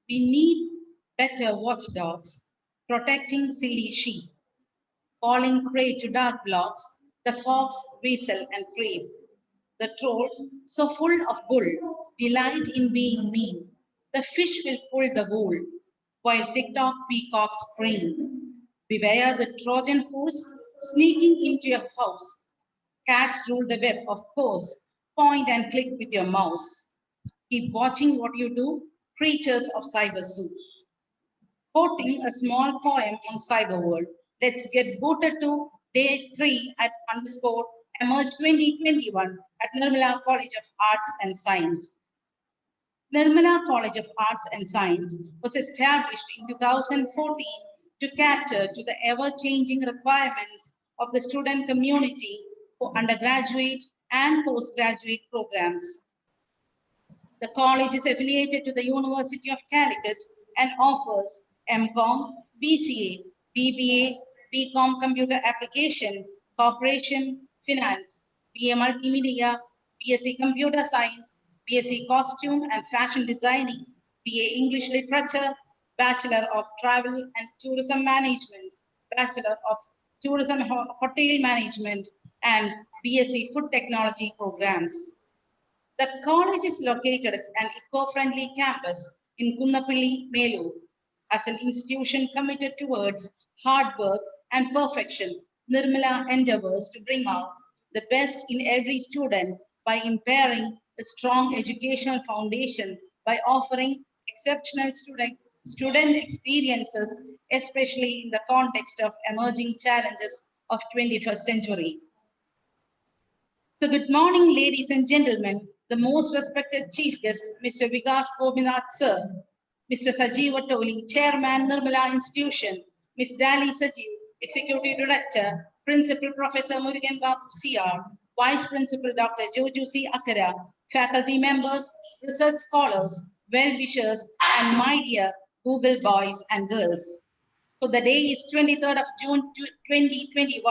We need better watchdogs protecting silly sheep, falling prey to dark blocks, the fox, weasel, and crave. The trolls, so full of bull, delight in being mean. The fish will pull the wool, while TikTok peacocks scream. Beware the Trojan horse sneaking into your house. Cats rule the web, of course. Point and click with your mouse. Keep watching what you do, creatures of cyber zoo. Quoting a small poem on cyber world. Let's get booted to day 3 at underscore emerge 2021 at Nirmala College of Arts and Science. Nirmala College of Arts and Science was established in 2014 to cater to the ever-changing requirements of the student community for undergraduate and postgraduate programs. The college is affiliated to the University of Calicut and offers MCOM, BCA, BBA, BCom Computer Application, Corporation, Finance, BA Multimedia, BSc Computer Science, BSc Costume and Fashion Designing, BA English Literature, Bachelor of Travel and Tourism Management, Bachelor of Tourism Hotel Management, and BSc Food Technology programs. The college is located at an eco-friendly campus in Kunnapalli, Melur. As an institution committed towards hard work and perfection, Nirmala endeavors to bring out the best in every student by impairing a strong educational foundation by offering exceptional student experiences, especially in the context of emerging challenges of 21st century. So good morning, ladies and gentlemen, the most respected chief guest, Mr. Vikas Gopinath, sir, Mr. Sajeev Vatoli, Chairman, Nirmala Institution, Ms. Dali Sajeev, Executive Director, Principal Professor Murugan Babu CR, Vice Principal Dr. Joju C. Akara, faculty members, research scholars, well-wishers, and my dear Google boys and girls. So the day is 23rd of June 2021.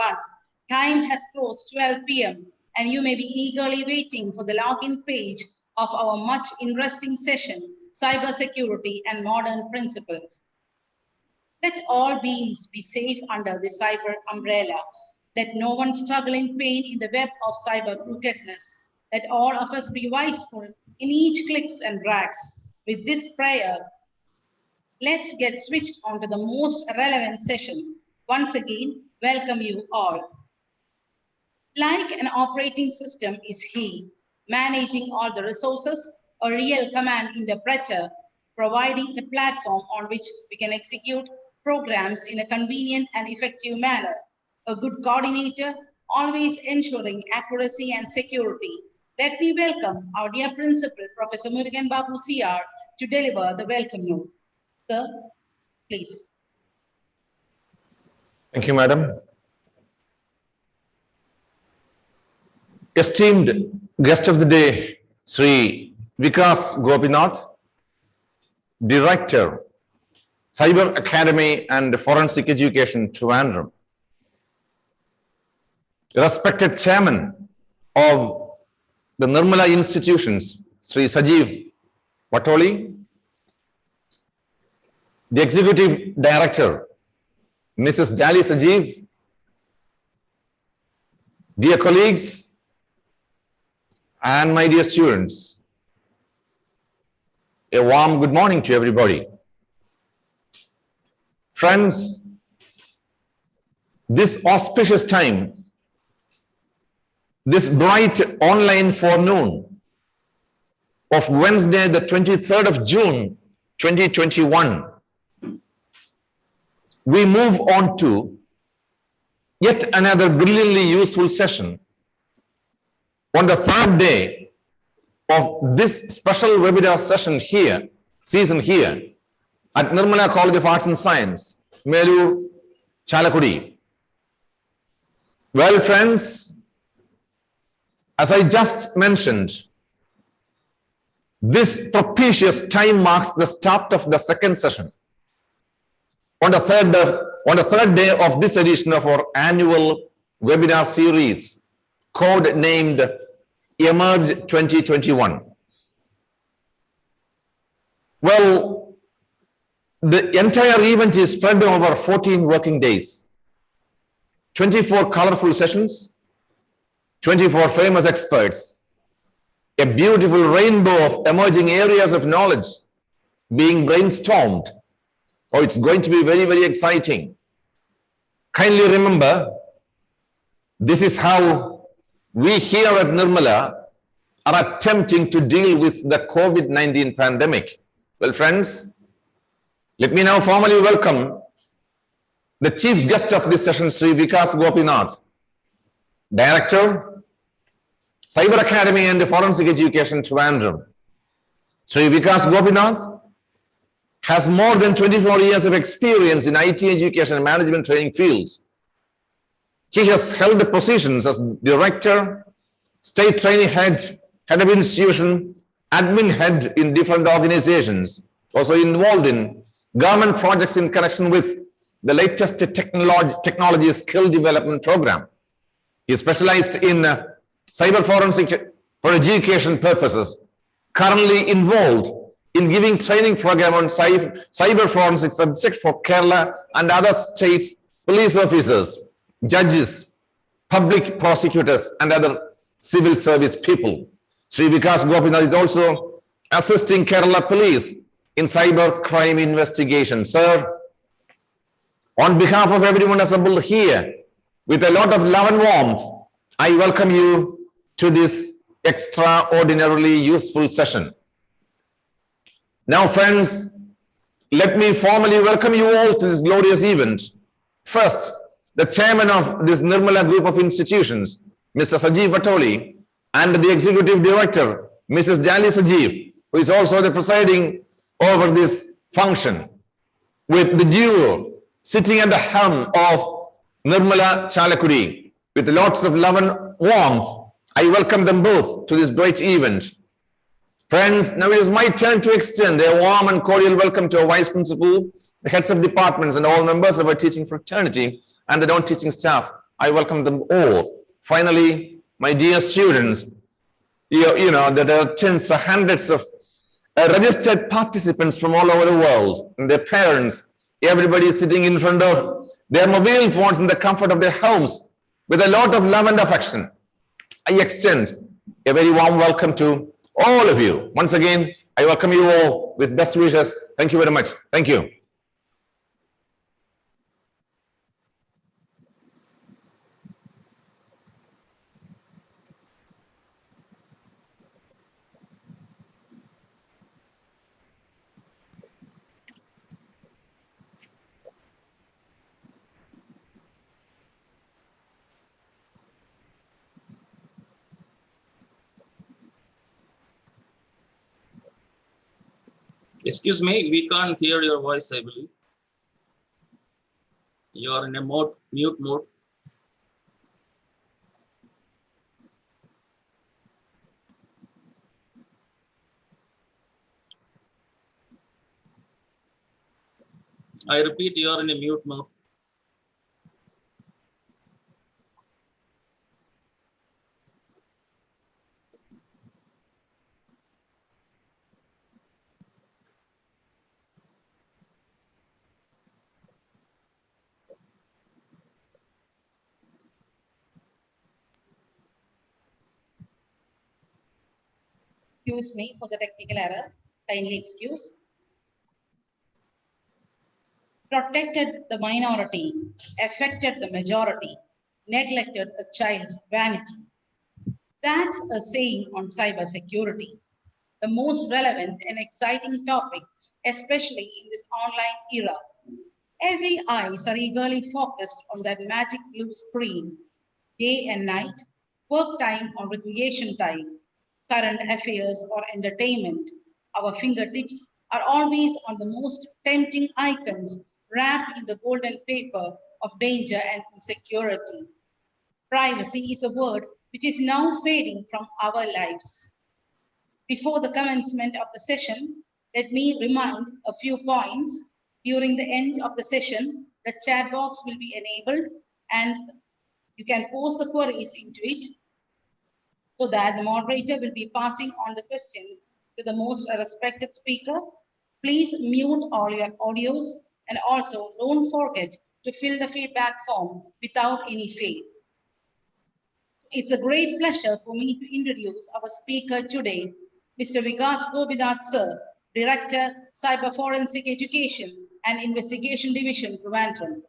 Time has closed 12 p.m. and you may be eagerly waiting for the login page of our much interesting session, Cybersecurity and Modern Principles. Let all beings be safe under the cyber umbrella. Let no one struggle in pain in the web of cyber crookedness. Let all of us be wiseful in each clicks and drags. With this prayer, let's get switched on to the most relevant session. Once again, welcome you all. Like an operating system is he, managing all the resources, a real command interpreter, providing a platform on which we can execute programs in a convenient and effective manner, a good coordinator, always ensuring accuracy and security. Let me welcome our dear principal, Professor Murugan Babu CR, to deliver the welcome note. Sir, please. Thank you, madam. Esteemed guest of the day, Sri Vikas Gopinath, Director, Cyber Academy and Forensic Education, Trivandrum. Respected Chairman of the Nirmala Institutions, Sri Sajeev Vatoli, the Executive Director, Mrs. Dali Sajeev, dear colleagues, and my dear students, a warm good morning to everybody. Friends, this auspicious time, this bright online forenoon of Wednesday, the 23rd of June, 2021, we move on to yet another brilliantly useful session on the third day of this special webinar season here at Nirmala College of Arts and Science, Melur, Chalakudi. Well, friends, as I just mentioned, this propitious time marks the start of the second session on the third day of this edition of our annual webinar series, code-named Emerge 2021. Well, the entire event is spread over 14 working days, 24 colorful sessions, 24 famous experts, a beautiful rainbow of emerging areas of knowledge being brainstormed. Oh, it's going to be very, very exciting. Kindly remember, this is how we here at Nirmala are attempting to deal with the COVID-19 pandemic. Well, friends, let me now formally welcome the chief guest of this session, Sri Vikas Gopinath, Director, Cyber Academy and Forensic Education, Trivandrum. Sri Vikas Gopinath has more than 24 years of experience in IT education and management training fields. He has held the positions as Director, state training head, head of institution, admin head in different organizations, also involved in government projects in connection with the latest technology skill development program. He specialized in cyber forensic for education purposes, currently involved in giving training program on cyber forensic subject for Kerala and other states, police officers, judges, public prosecutors, and other civil service people. Sri Vikas Gopinath is also assisting Kerala police in cyber crime investigation. Sir, on behalf of everyone assembled here, with a lot of love and warmth, I welcome you to this extraordinarily useful session. Now, friends, let me formally welcome you all to this glorious event. First, the chairman of this Nirmala group of institutions, Mr. Sajeev Vatoli, and the executive director, Mrs. Jali Sajeev, who is also the presiding over this function, with the duo sitting at the helm of Nirmala Chalakudi. With lots of love and warmth, I welcome them both to this great event. Friends, now it is my turn to extend a warm and cordial welcome to our Vice Principal, the heads of departments, and all members of our teaching fraternity and the non-teaching staff. I welcome them all. Finally, my dear students, you know that there are tens or hundreds of registered participants from all over the world, and their parents, everybody is sitting in front of their mobile phones in the comfort of their homes with a lot of love and affection. I extend a very warm welcome to all of you. Once again, I welcome you all with best wishes. Thank you very much. Thank you. Excuse me, we can't hear your voice, I believe. You are in a mute mode. I repeat, you are in a mute mode. Excuse me for the technical error. Kindly excuse. Protected the minority, affected the majority, neglected a child's vanity. That's a saying on cybersecurity, the most relevant and exciting topic, especially in this online era. Every eyes are eagerly focused on that magic blue screen, day and night, work time or recreation time, current affairs or entertainment. Our fingertips are always on the most tempting icons wrapped in the golden paper of danger and insecurity. Privacy is a word which is now fading from our lives. Before the commencement of the session, let me remind a few points. During the end of the session, the chat box will be enabled and you can post the queries into it so that the moderator will be passing on the questions to the most respected speaker. Please mute all your audios and also don't forget to fill the feedback form without any fail. It's a great pleasure for me to introduce our speaker today, Mr. Vikas Gopinath Sir, Director, Cyber Forensic Education and Investigation Division, Trivandrum.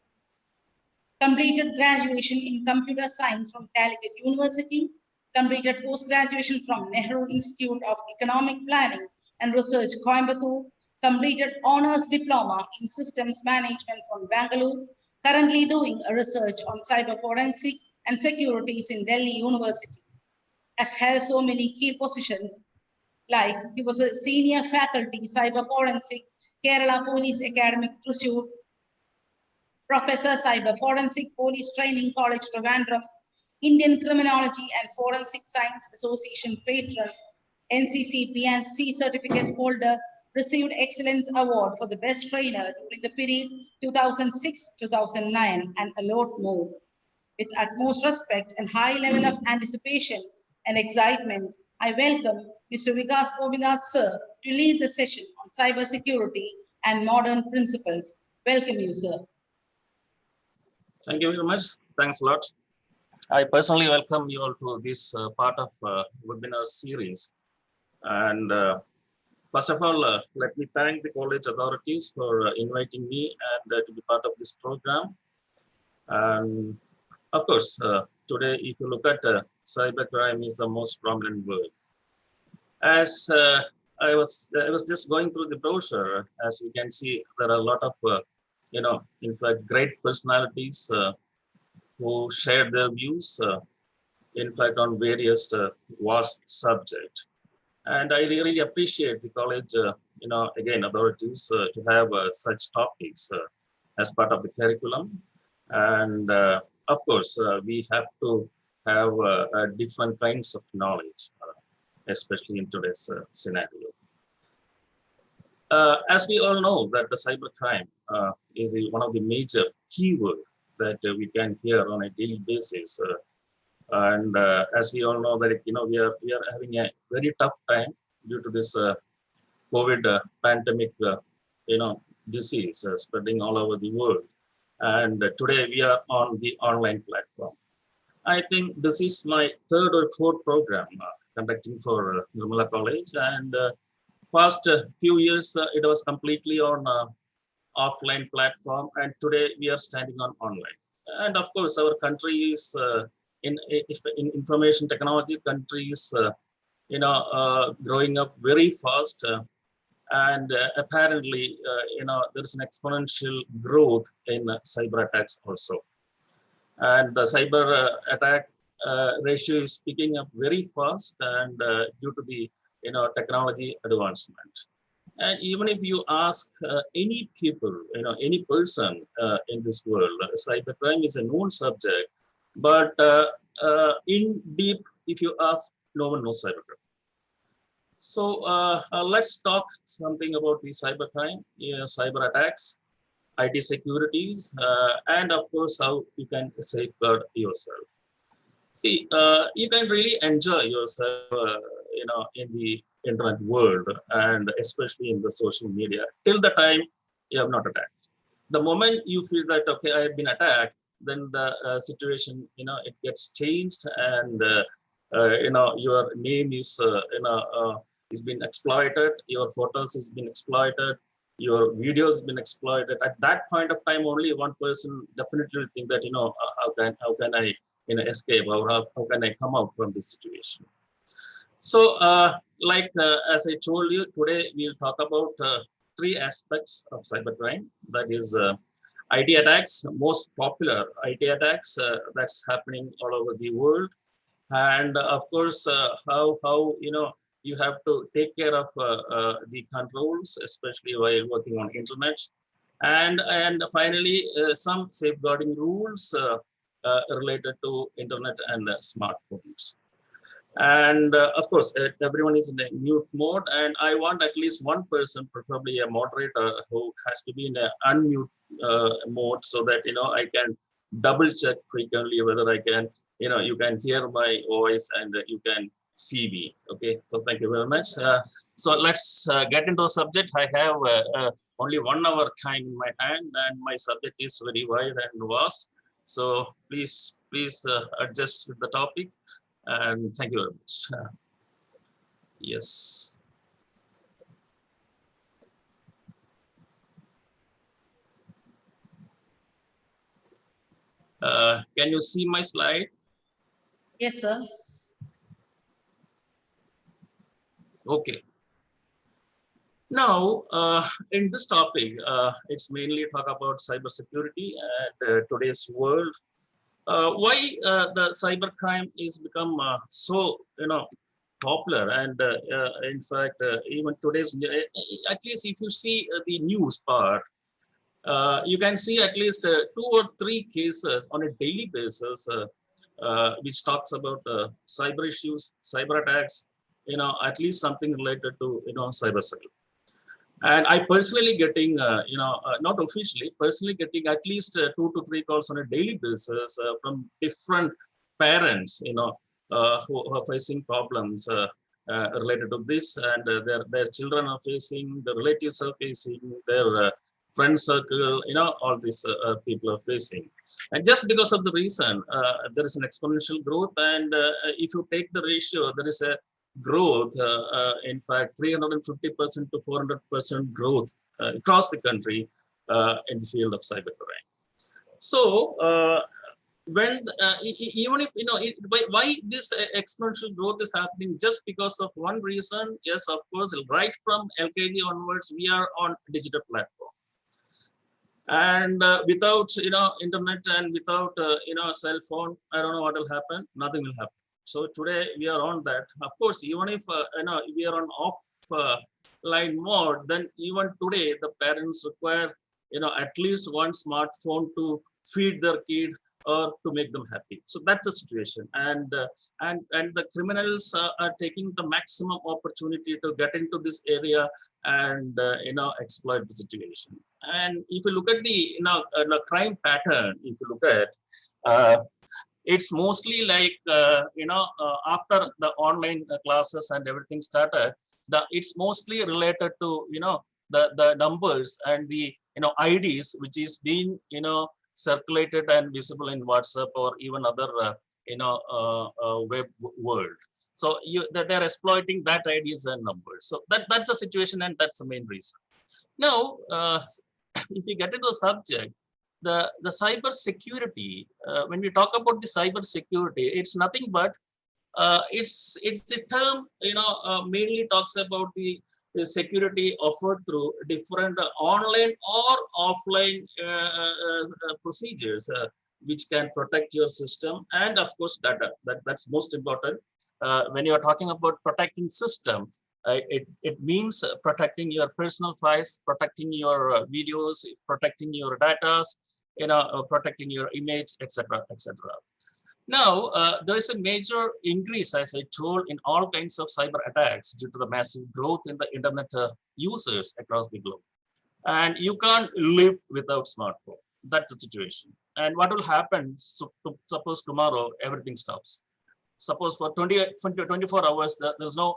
Completed graduation in Computer Science from Calicut University, completed post-graduation from Nehru Institute of Economic Planning and Research, Coimbatore, completed honors diploma in systems management from Bangalore, currently doing a research on cyber forensic and securities in Delhi University. Has held so many key positions, like he was a senior faculty cyber forensic, Kerala Police Academy, Professor Cyber Forensic Police Training College, Trivandrum, Indian Criminology and Forensic Science Association patron, NCC PNC certificate holder, received Excellence Award for the Best Trainer during the period 2006-2009 and a lot more. With utmost respect and high level of anticipation and excitement, I welcome Mr. Vikas Gopinath sir to lead the session on cybersecurity and modern principles. Welcome you, sir. Thank you very much. Thanks a lot. I personally welcome you all to this part of webinar series. And first of all, let me thank the college authorities for inviting me and to be part of this program. And of course, today, if you look at cybercrime is the most prominent word. As I was just going through the brochure, as we can see, there are a lot of, in fact, great personalities who shared their views, in fact, on various vast subjects. And I really appreciate the college, again, authorities to have such topics as part of the curriculum. And of course, we have to have different kinds of knowledge, especially in today's scenario. As we all know that the cybercrime is one of the major keywords that we can hear on a daily basis. And as we all know that, we are having a very tough time due to this COVID pandemic, disease spreading all over the world. And today we are on the online platform. I think this is my third or fourth program conducting for Nirmala College. And past few years, it was completely on offline platform. And today we are standing on online. And of course, our country is in information technology, country is growing up very fast. And apparently, there's an exponential growth in cyber attacks also. And the cyber attack ratio is picking up very fast and due to the, technology advancement. And even if you ask any people, any person in this world, cybercrime is a known subject, but in deep, if you ask, no one knows cybercrime. So let's talk something about the cybercrime, cyber attacks, IT securities, and of course, how you can safeguard yourself. See, you can really enjoy yourself, in the internet world, and especially in the social media, till the time you have not attacked. The moment you feel that, okay, I have been attacked, then the situation, it gets changed, and your name is, is been exploited, your photos has been exploited, your videos has been exploited. At that point of time, only one person definitely will think that, how can I, escape, or how can I come out from this situation? So, as I told you, today we'll talk about three aspects of cybercrime. That is IT attacks, most popular IT attacks that's happening all over the world, and of course how you have to take care of the controls, especially while working on internet, and finally some safeguarding rules related to internet and smartphones. And of course, everyone is in a mute mode, and I want at least one person, preferably a moderator, who has to be in an unmute mode, so that I can double check frequently whether I can, you can hear my voice and you can see me. Okay, so thank you very much. So let's get into the subject. I have only 1 hour time in my hand, and my subject is very wide and vast. So please adjust with the topic. And thank you very much. Yes. Can you see my slide? Yes, sir. Okay. Now, in this topic, it's mainly talk about cybersecurity and today's world. Why the cybercrime is become so popular, and in fact even today's, at least if you see the news part, you can see at least 2 or 3 cases on a daily basis which talks about cyber issues, cyber attacks, at least something related to, cyber cell. And I personally getting, not officially, personally getting at least 2 to 3 calls on a daily basis from different parents, who are facing problems related to this, and their children are facing, the relatives are facing, their friend circle, all these people are facing. And just because of the reason, there is an exponential growth. And if you take the ratio, there is a growth, in fact, 350% to 400% growth across the country in the field of cybercrime. So, when even if why this exponential growth is happening, just because of one reason. Yes, of course, right from LKG onwards, we are on digital platform. And without internet and without cell phone, I don't know what will happen. Nothing will happen. So today we are on that. Of course, even if we are on offline mode, then even today the parents require at least one smartphone to feed their kid or to make them happy. So that's the situation. And the criminals are taking the maximum opportunity to get into this area and exploit the situation. And if you look at the crime pattern, if you look at it's mostly like after the online classes and everything started, it's mostly related to the numbers and the IDs which is being circulated and visible in WhatsApp or even other web world. So they're exploiting that IDs and numbers. So that's the situation, and that's the main reason. Now, if you get into the subject, the cyber security, when we talk about the cyber security, it's nothing but it's the term mainly talks about the security offered through different online or offline procedures which can protect your system and of course data. That's most important. When you are talking about protecting system, it means protecting your personal files, protecting your videos, protecting your data, protecting your image, etc., etc. Now, there is a major increase, as I told, in all kinds of cyber attacks due to the massive growth in the internet users across the globe. And you can't live without smartphone. That's the situation. And what will happen? So, suppose tomorrow everything stops. Suppose for 24 hours there's no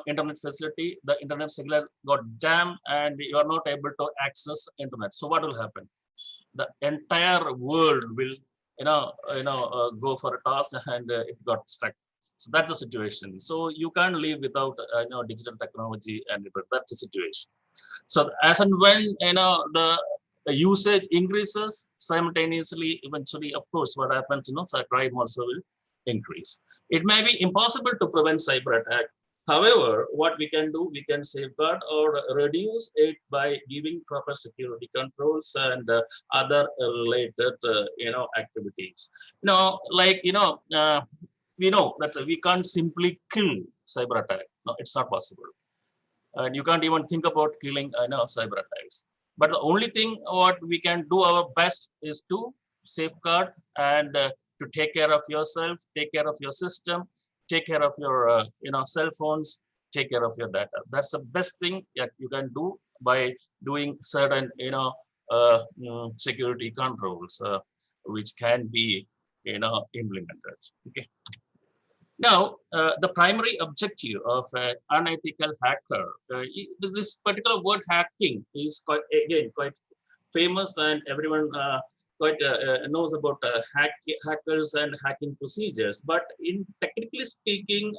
internet facility. The internet signal got jammed, and you are not able to access internet. So what will happen? The entire world will go for a toss, and it got stuck. So that's the situation. So you can't live without digital technology, and that's the situation. So as and when the usage increases, simultaneously, eventually, of course, what happens, so crime also will increase. It may be impossible to prevent cyber attack. However, what we can do, we can safeguard or reduce it by giving proper security controls and other related, activities. We know that we can't simply kill cyber attack. No, it's not possible. And you can't even think about killing, cyber attacks. But the only thing what we can do our best is to safeguard and to take care of yourself, take care of your system, take care of your cell phones, take care of your data. That's the best thing that you can do by doing certain security controls which can be implemented. Okay. Now, the primary objective of an unethical hacker, this particular word hacking is quite famous, and everyone quite knows about hackers and hacking procedures. But in technically speaking,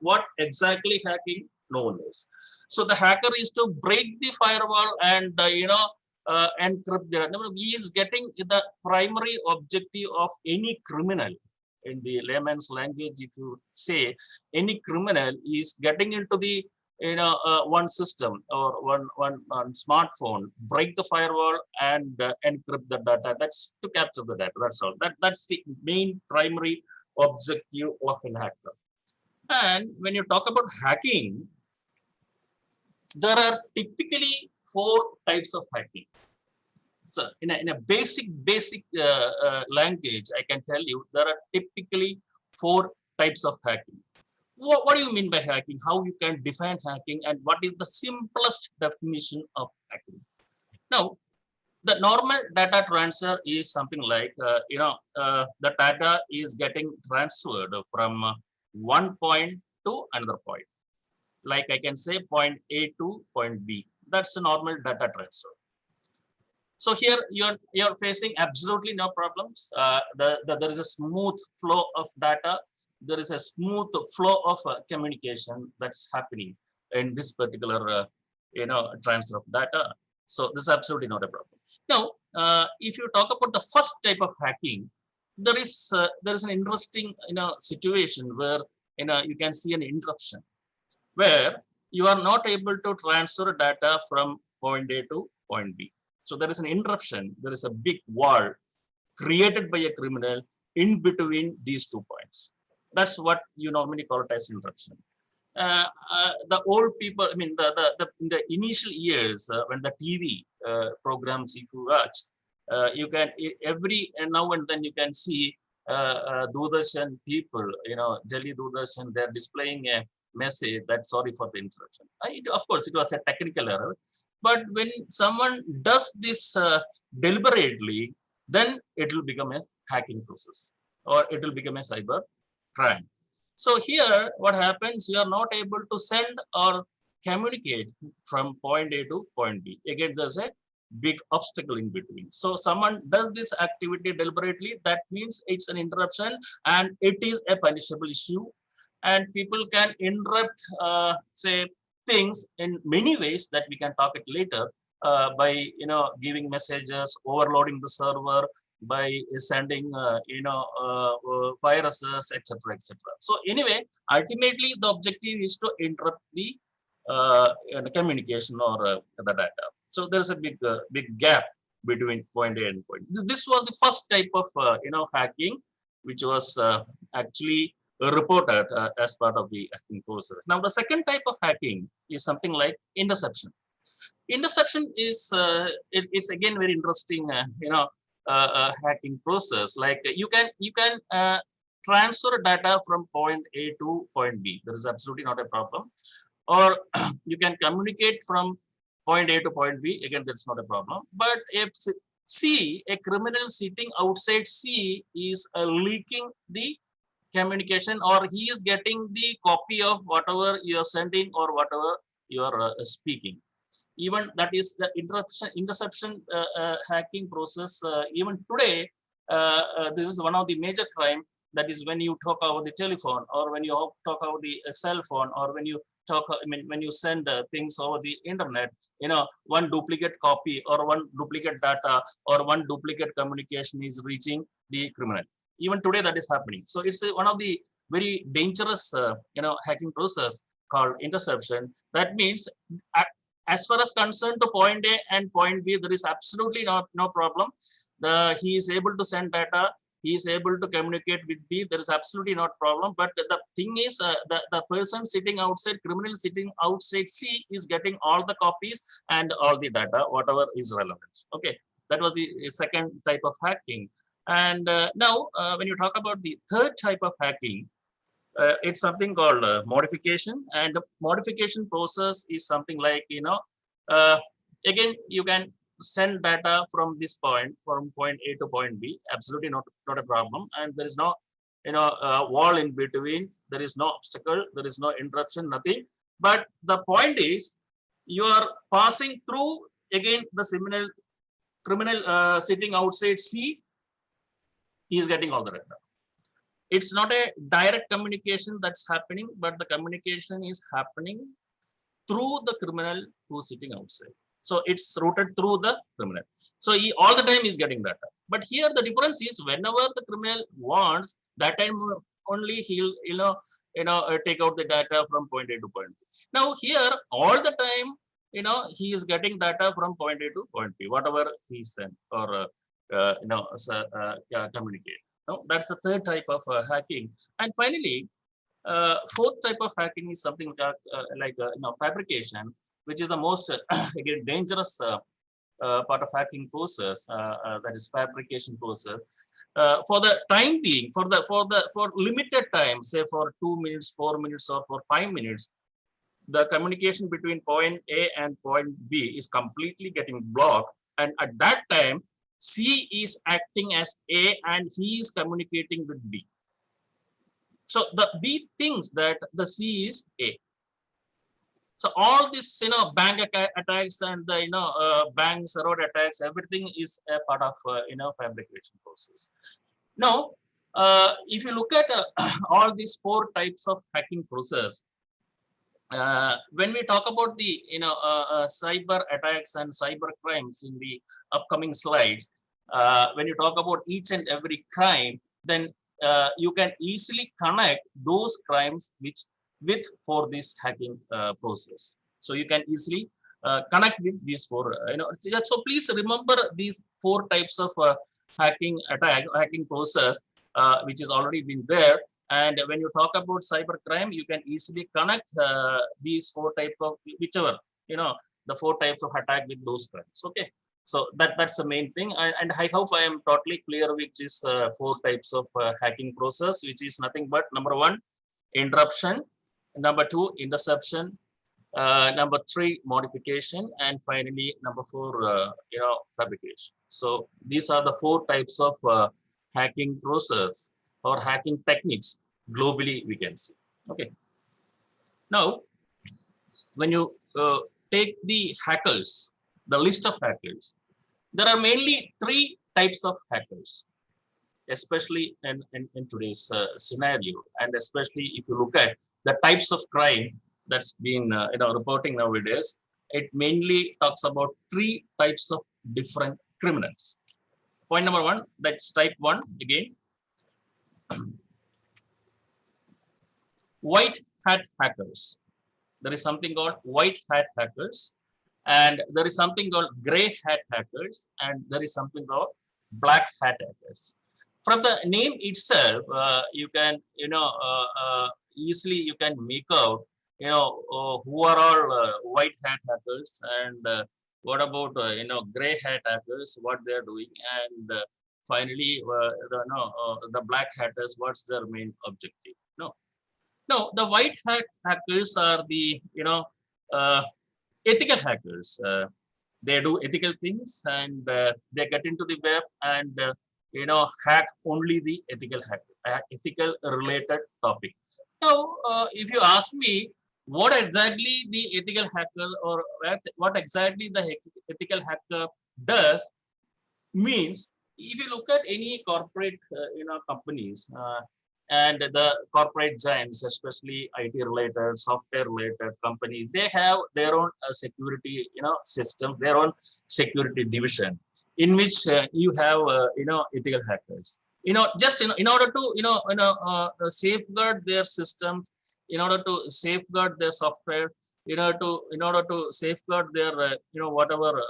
what exactly hacking? No one knows. So the hacker is to break the firewall and encrypt the. He is getting the primary objective of any criminal. In the layman's language, if you say any criminal is getting into the one system or one smartphone, break the firewall and encrypt the data. That's to capture the data. That's all. That's the main primary objective of a hacker. And when you talk about hacking, there are typically 4 types of hacking. So in a basic language, I can tell you there are typically 4 types of hacking. What do you mean by hacking? How you can define hacking, and what is the simplest definition of hacking? Now, the normal data transfer is something like, the data is getting transferred from one point to another point. Like I can say point A to point B. That's a normal data transfer. So here you're facing absolutely no problems. There is a smooth flow of data. There is a smooth flow of communication that's happening in this particular transfer of data. So this is absolutely not a problem. Now, if you talk about the first type of hacking, there is an interesting situation where you can see an interruption where you are not able to transfer data from point A to point B. So there is an interruption. There is a big wall created by a criminal in between these 2 points. That's what you normally call it as interruption. The old people, I mean, in the initial years when the TV programs, if you watch, you can every now and then you can see Doordarshan people, Delhi Doordarshan, they're displaying a message that sorry for the interruption. Of course, it was a technical error, but when someone does this deliberately, then it will become a hacking process, or it will become a cyber crime. So here, what happens? You are not able to send or communicate from point A to point B. Again, there's a big obstacle in between. So someone does this activity deliberately, that means it's an interruption and it is a punishable issue. And people can interrupt, say, things in many ways that we can talk it later, by giving messages, overloading the server, by sending viruses, etc., etc. So anyway, ultimately the objective is to interrupt the communication or the data. So there's a big gap between point A and point. This was the first type of hacking, which was actually reported as part of the hacking process. Now the second type of hacking is something like interception. Interception is it's again very interesting hacking process. Like you can transfer data from point A to point B. There is absolutely not a problem. Or you can communicate from point A to point B. Again, that's not a problem. But if C, a criminal sitting outside C is leaking the communication, or he is getting the copy of whatever you are sending or whatever you are speaking. Even that is the interception hacking process. Even today, this is one of the major crime. That is when you talk over the telephone, or when you talk over the cell phone, or when you talk, when you send things over the internet, one duplicate copy or one duplicate data or one duplicate communication is reaching the criminal. Even today that is happening. So it's one of the very dangerous, hacking process called interception. That means as far as concerned to point A and point B, there is absolutely no problem. He is able to send data. He is able to communicate with B. There is absolutely not problem. But the thing is, the person sitting outside, criminal sitting outside C, is getting all the copies and all the data, whatever is relevant. Okay, that was the second type of hacking. And now, when you talk about the third type of hacking, it's something called modification. And the modification process is something like, again, you can send data from this point, from point A to point B, absolutely not a problem. And there is no, wall in between. There is no obstacle. There is no interruption, nothing. But the point is, you are passing through, again, the criminal sitting outside C, he is getting all the data. It's not a direct communication that's happening, but the communication is happening through the criminal who's sitting outside. So it's routed through the criminal. So he all the time is getting data. But here the difference is, whenever the criminal wants, that time only he'll take out the data from point A to point B. Now here all the time, he is getting data from point A to point B, whatever he sent or communicate. No, that's the third type of hacking. And finally, fourth type of hacking is something like fabrication, which is the most again dangerous part of hacking process, that is fabrication process. For the time being, for limited time, say for 2 minutes, 4 minutes, or for 5 minutes, the communication between point A and point B is completely getting blocked. And at that time, C is acting as A and he is communicating with B. So the B thinks that the C is A. So all this, bank attacks and the, bank server attacks, everything is a part of, fabrication process. Now, if you look at all these 4 types of hacking process, when we talk about the, cyber attacks and cyber crimes in the upcoming slides, when you talk about each and every crime, then you can easily connect those crimes with for this hacking process. So you can easily connect with these 4. So please remember these 4 types of hacking process, which is already been there. And when you talk about cyber crime, you can easily connect these 4 types of whichever, the 4 types of attack with those crimes. Okay. So that's the main thing. And I hope I am totally clear with this 4 types of hacking process, which is nothing but number 1, interruption, number 2, interception, number 3, modification, and finally number 4, fabrication. So these are the 4 types of hacking process or hacking techniques globally we can see. Okay. Now, when you take the hackers, the list of hackers, there are mainly 3 types of hackers, especially in today's scenario, and especially if you look at the types of crime that's been reporting nowadays, it mainly talks about 3 types of different criminals. Point number 1, that's type 1 again. White hat hackers. There is something called white hat hackers, and there is something called gray hat hackers, and there is something called black hat hackers. From the name itself, you can easily you can make out who are all white hat hackers, and what about gray hat hackers, what they are doing, and finally the black hatters, what's their main objective. No, the white hat hackers are the ethical hackers. They do ethical things, and they get into the web and hack only the ethical related topic. Now, if you ask me what exactly the ethical hacker or what exactly the ethical hacker does means, if you look at any corporate companies and the corporate giants, especially IT related, software related companies, they have their own security system, their own security division, in which you have ethical hackers. Just in order to safeguard their systems, in order to safeguard their software, in order to safeguard their whatever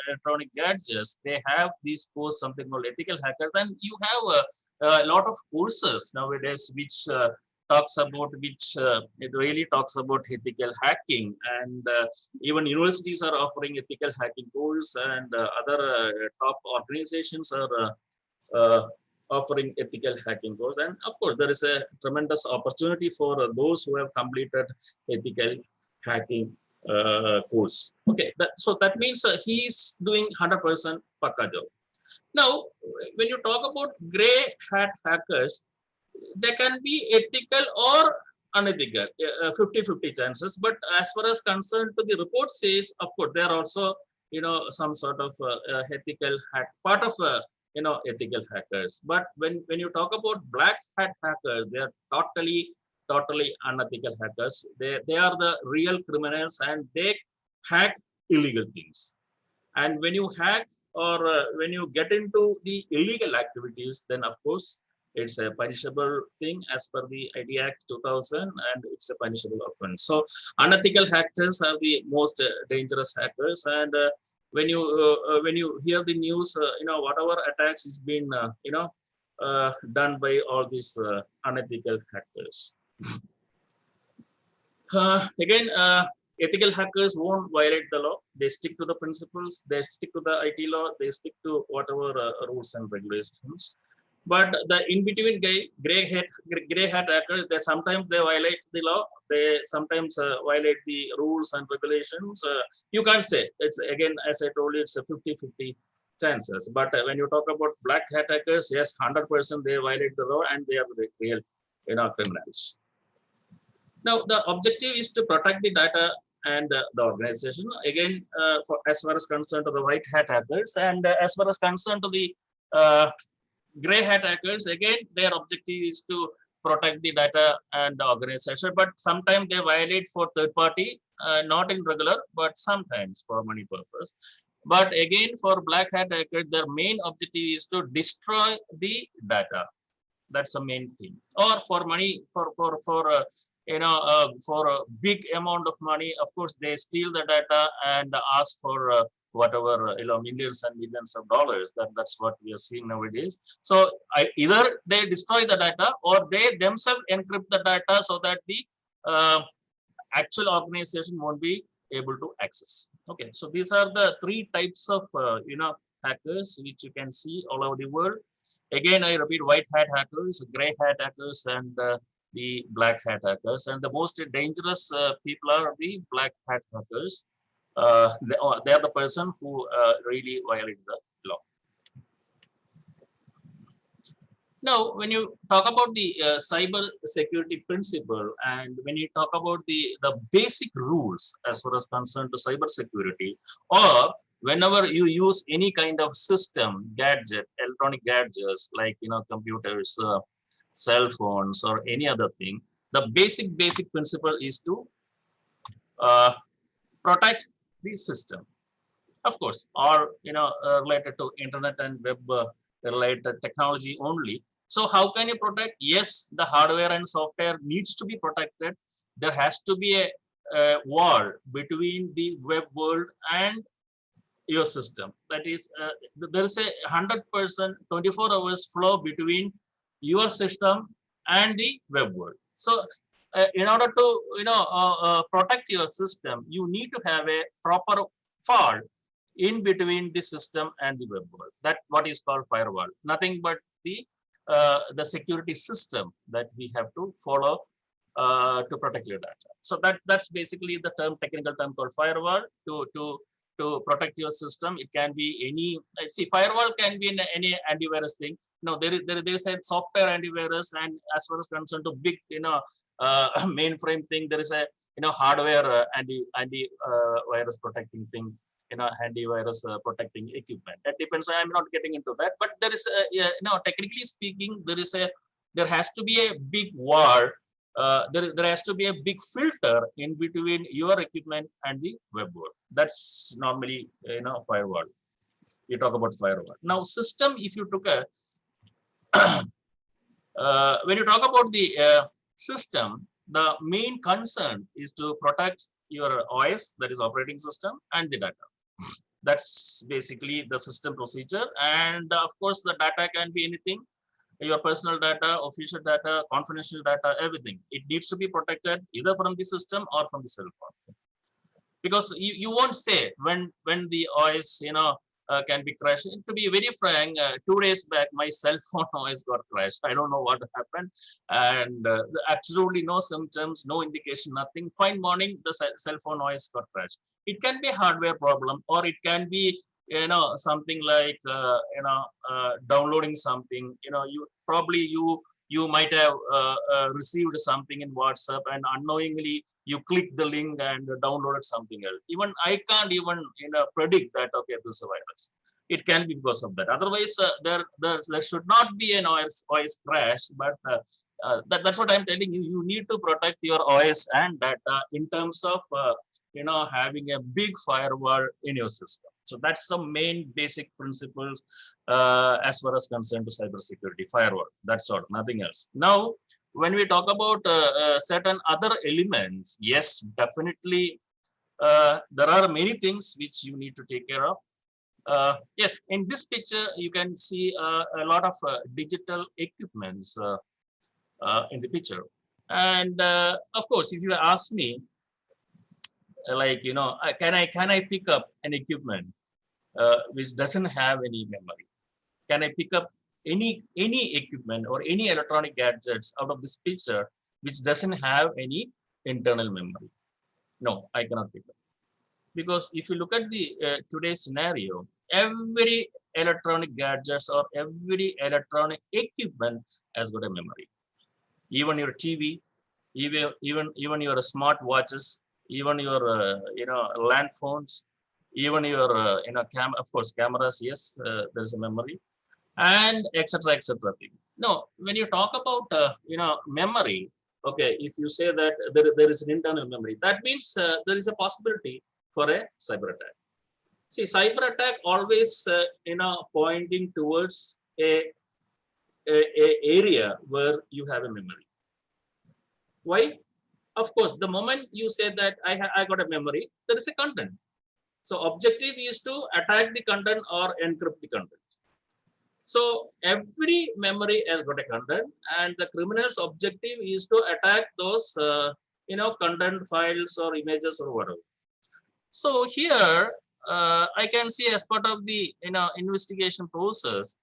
electronic gadgets, they have these course, something called ethical hackers. And you have a lot of courses nowadays which talks about it really talks about ethical hacking, and even universities are offering ethical hacking course, and other top organizations are offering ethical hacking course. And of course, there is a tremendous opportunity for those who have completed ethical hacking course. Okay, so that means he's doing 100% pakka job. Now, when you talk about gray hat hackers, they can be ethical or unethical, 50-50 chances. But as far as concerned to the report says, of course, there are also some sort of ethical hack, part of ethical hackers. But when you talk about black hat hackers, they are totally unethical hackers. They are the real criminals, and they hack illegal things. And when you hack or when you get into the illegal activities, then of course it's a punishable thing as per the ID Act 2000, and it's a punishable offense. So unethical hackers are the most dangerous hackers. And when you hear the news, whatever attacks is being done by all these unethical hackers. Again, Ethical hackers won't violate the law. They stick to the principles. They stick to the IT law. They stick to whatever rules and regulations. But the in-between guy, gray hat hackers, they violate the law. They sometimes violate the rules and regulations. You can't say. It's again, as I told you, it's a 50-50 chances. But when you talk about black hat hackers, yes, 100% they violate the law and they are the real, criminals. Now, the objective is to protect the data and the organization. Again, for as far as concerned to the white hat hackers, and as far as concerned to the gray hat hackers, again, their objective is to protect the data and the organization, but sometimes they violate for third party, not in regular, but sometimes for money purpose. But again, for black hat hackers, their main objective is to destroy the data. That's the main thing. Or for money, for a big amount of money, of course, they steal the data and ask for whatever, millions and millions of dollars. That's what we are seeing nowadays. So either they destroy the data or they themselves encrypt the data so that the actual organization won't be able to access. Okay, so these are the three types of hackers which you can see all over the world. Again, I repeat: white hat hackers, gray hat hackers, and the black hat hackers. And the most dangerous people are the black hat hackers. They are the person who really violate the law. Now, when you talk about the cyber security principle, and when you talk about the basic rules as far as concerned to cyber security, or whenever you use any kind of system, gadget, electronic gadgets like computers, cell phones, or any other thing, the basic principle is to protect the system. Of course, or related to internet and web related technology only. So how can you protect? Yes, the hardware and software needs to be protected. There has to be a wall between the web world and your system. That is, there is a 100% 24 hours flow between your system and the web world. So in order to protect your system, you need to have a proper wall in between the system and the web world. That what is called firewall. Nothing but the security system that we have to follow to protect your data. So that's basically the technical term called firewall to protect your system. It can be any. See, firewall can be in any antivirus thing. No, there is a software antivirus, and as far as concerned to big mainframe thing, there is a hardware anti-virus protecting thing. Antivirus protecting equipment. That depends. I'm not getting into that, but there is technically speaking, there has to be a big wall. There has to be a big filter in between your equipment and the web world. That's normally firewall. You talk about firewall. Now system, if you took a when you talk about the system, the main concern is to protect your OS, that is operating system, and the data. That's basically the system procedure. And of course, the data can be anything. Your personal data, official data, confidential data, everything. It needs to be protected either from the system or from the cell phone. Because you won't say when the OS can be crashed. To be very frank, 2 days back my cell phone OS got crashed. I don't know what happened, and absolutely no symptoms, no indication, nothing. Fine morning, the cell phone OS got crashed. It can be a hardware problem, or it can be something like downloading something. You might have received something in WhatsApp and unknowingly you click the link and downloaded something else. Even I can't even predict that, okay, this is a virus. It can be because of that. Otherwise, there should not be an OS crash, but that's what I'm telling you. You need to protect your OS and data in terms of having a big firewall in your system. So that's the main basic principles as far as concerned to cybersecurity, firewall. That's all, nothing else. Now, when we talk about certain other elements, yes, definitely there are many things which you need to take care of. Yes, in this picture, you can see a lot of digital equipments in the picture. And of course, if you ask me, like, can I pick up an equipment which doesn't have any memory? Can I pick up any equipment or any electronic gadgets out of this picture which doesn't have any internal memory? No, I cannot pick up. Because if you look at the today's scenario, every electronic gadgets or every electronic equipment has got a memory. Even your TV, even your smart watches, even your land phones, even your of course cameras. Yes, there's a memory, and etc. thing. No, when you talk about memory, okay, if you say that there is an internal memory, that means there is a possibility for a cyber attack. See, cyber attack always pointing towards a area where you have a memory. Why? Of course, the moment you say that I got a memory, there is a content. So objective is to attack the content or encrypt the content. So every memory has got a content, and the criminal's objective is to attack those content files or images or whatever. So here I can see, as part of the investigation process,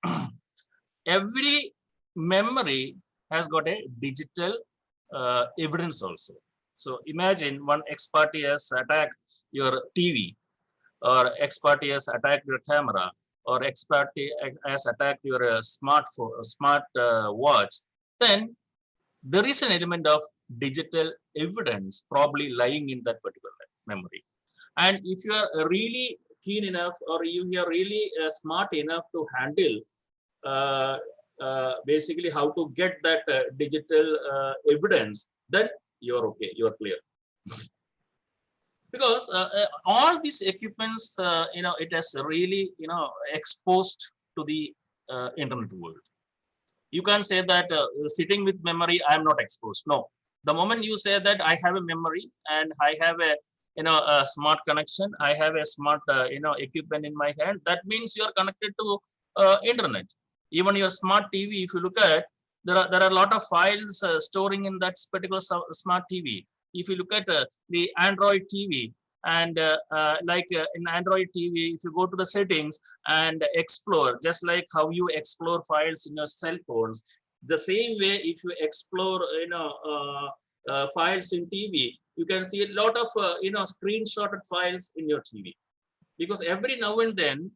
every memory has got a digital evidence also. So imagine one ex-party has attacked your TV, or ex-party has attacked your camera, or ex-party has attacked your smartphone, smart watch. Then there is an element of digital evidence probably lying in that particular memory. And if you are really keen enough, or you are really smart enough to handle basically how to get that digital evidence, then you're okay, you're clear. Because all these equipments, it has really exposed to the internet world. You can't say that sitting with memory I am not exposed. No, the moment you say that I have a memory and I have a a smart connection, I have a smart equipment in my hand, that means you are connected to internet. Even your smart TV, if you look at, there are a lot of files storing in that particular smart TV. If you look at the Android TV, and in Android TV, if you go to the settings and explore, just like how you explore files in your cell phones, the same way if you explore files in TV, you can see a lot of screenshotted files in your TV. Because every now and then,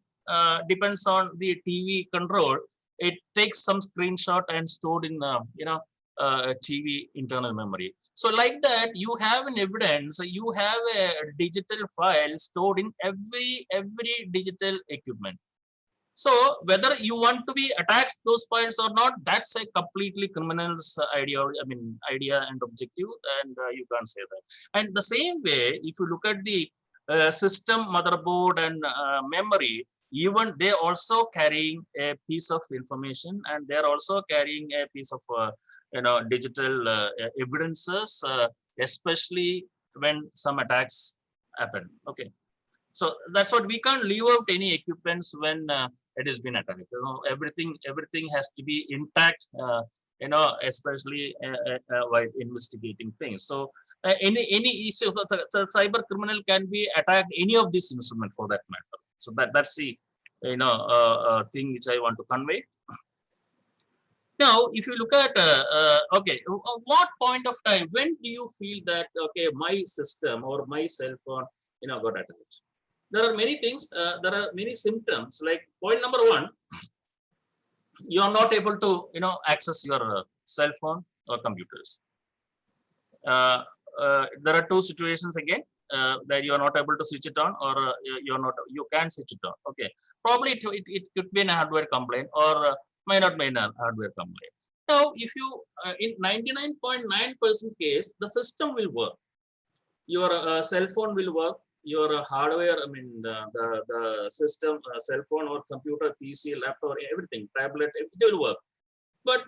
depends on the TV control, it takes some screenshot and stored in TV internal memory. So like that, you have an evidence, you have a digital file stored in every digital equipment. So whether you want to be attacked those files or not, that's a completely criminal's idea and objective, and you can't say that. And the same way, if you look at the system, motherboard, and memory, even they also carrying a piece of information, and they're also carrying a piece of digital evidences, especially when some attacks happen. Okay, so that's what we can't leave out any equipments when it has been attacked. Everything has to be intact, especially while investigating things. So any issue, so cyber criminal can be attacked any of these instruments for that matter. So that's the thing which I want to convey. Now, if you look at okay, what point of time, when do you feel that okay, my system or my cell phone got attacked? There are many things, there are many symptoms. Like point number one, you are not able to access your cell phone or computers. There are two situations again, that you are not able to switch it on, or you can switch it on. Okay, probably it could be a hardware complaint, or might not be a hardware complaint. Now, if you in 99.9% case, the system will work. Your cell phone will work. Your hardware, the system, cell phone or computer, PC, laptop, everything, tablet, it will work. But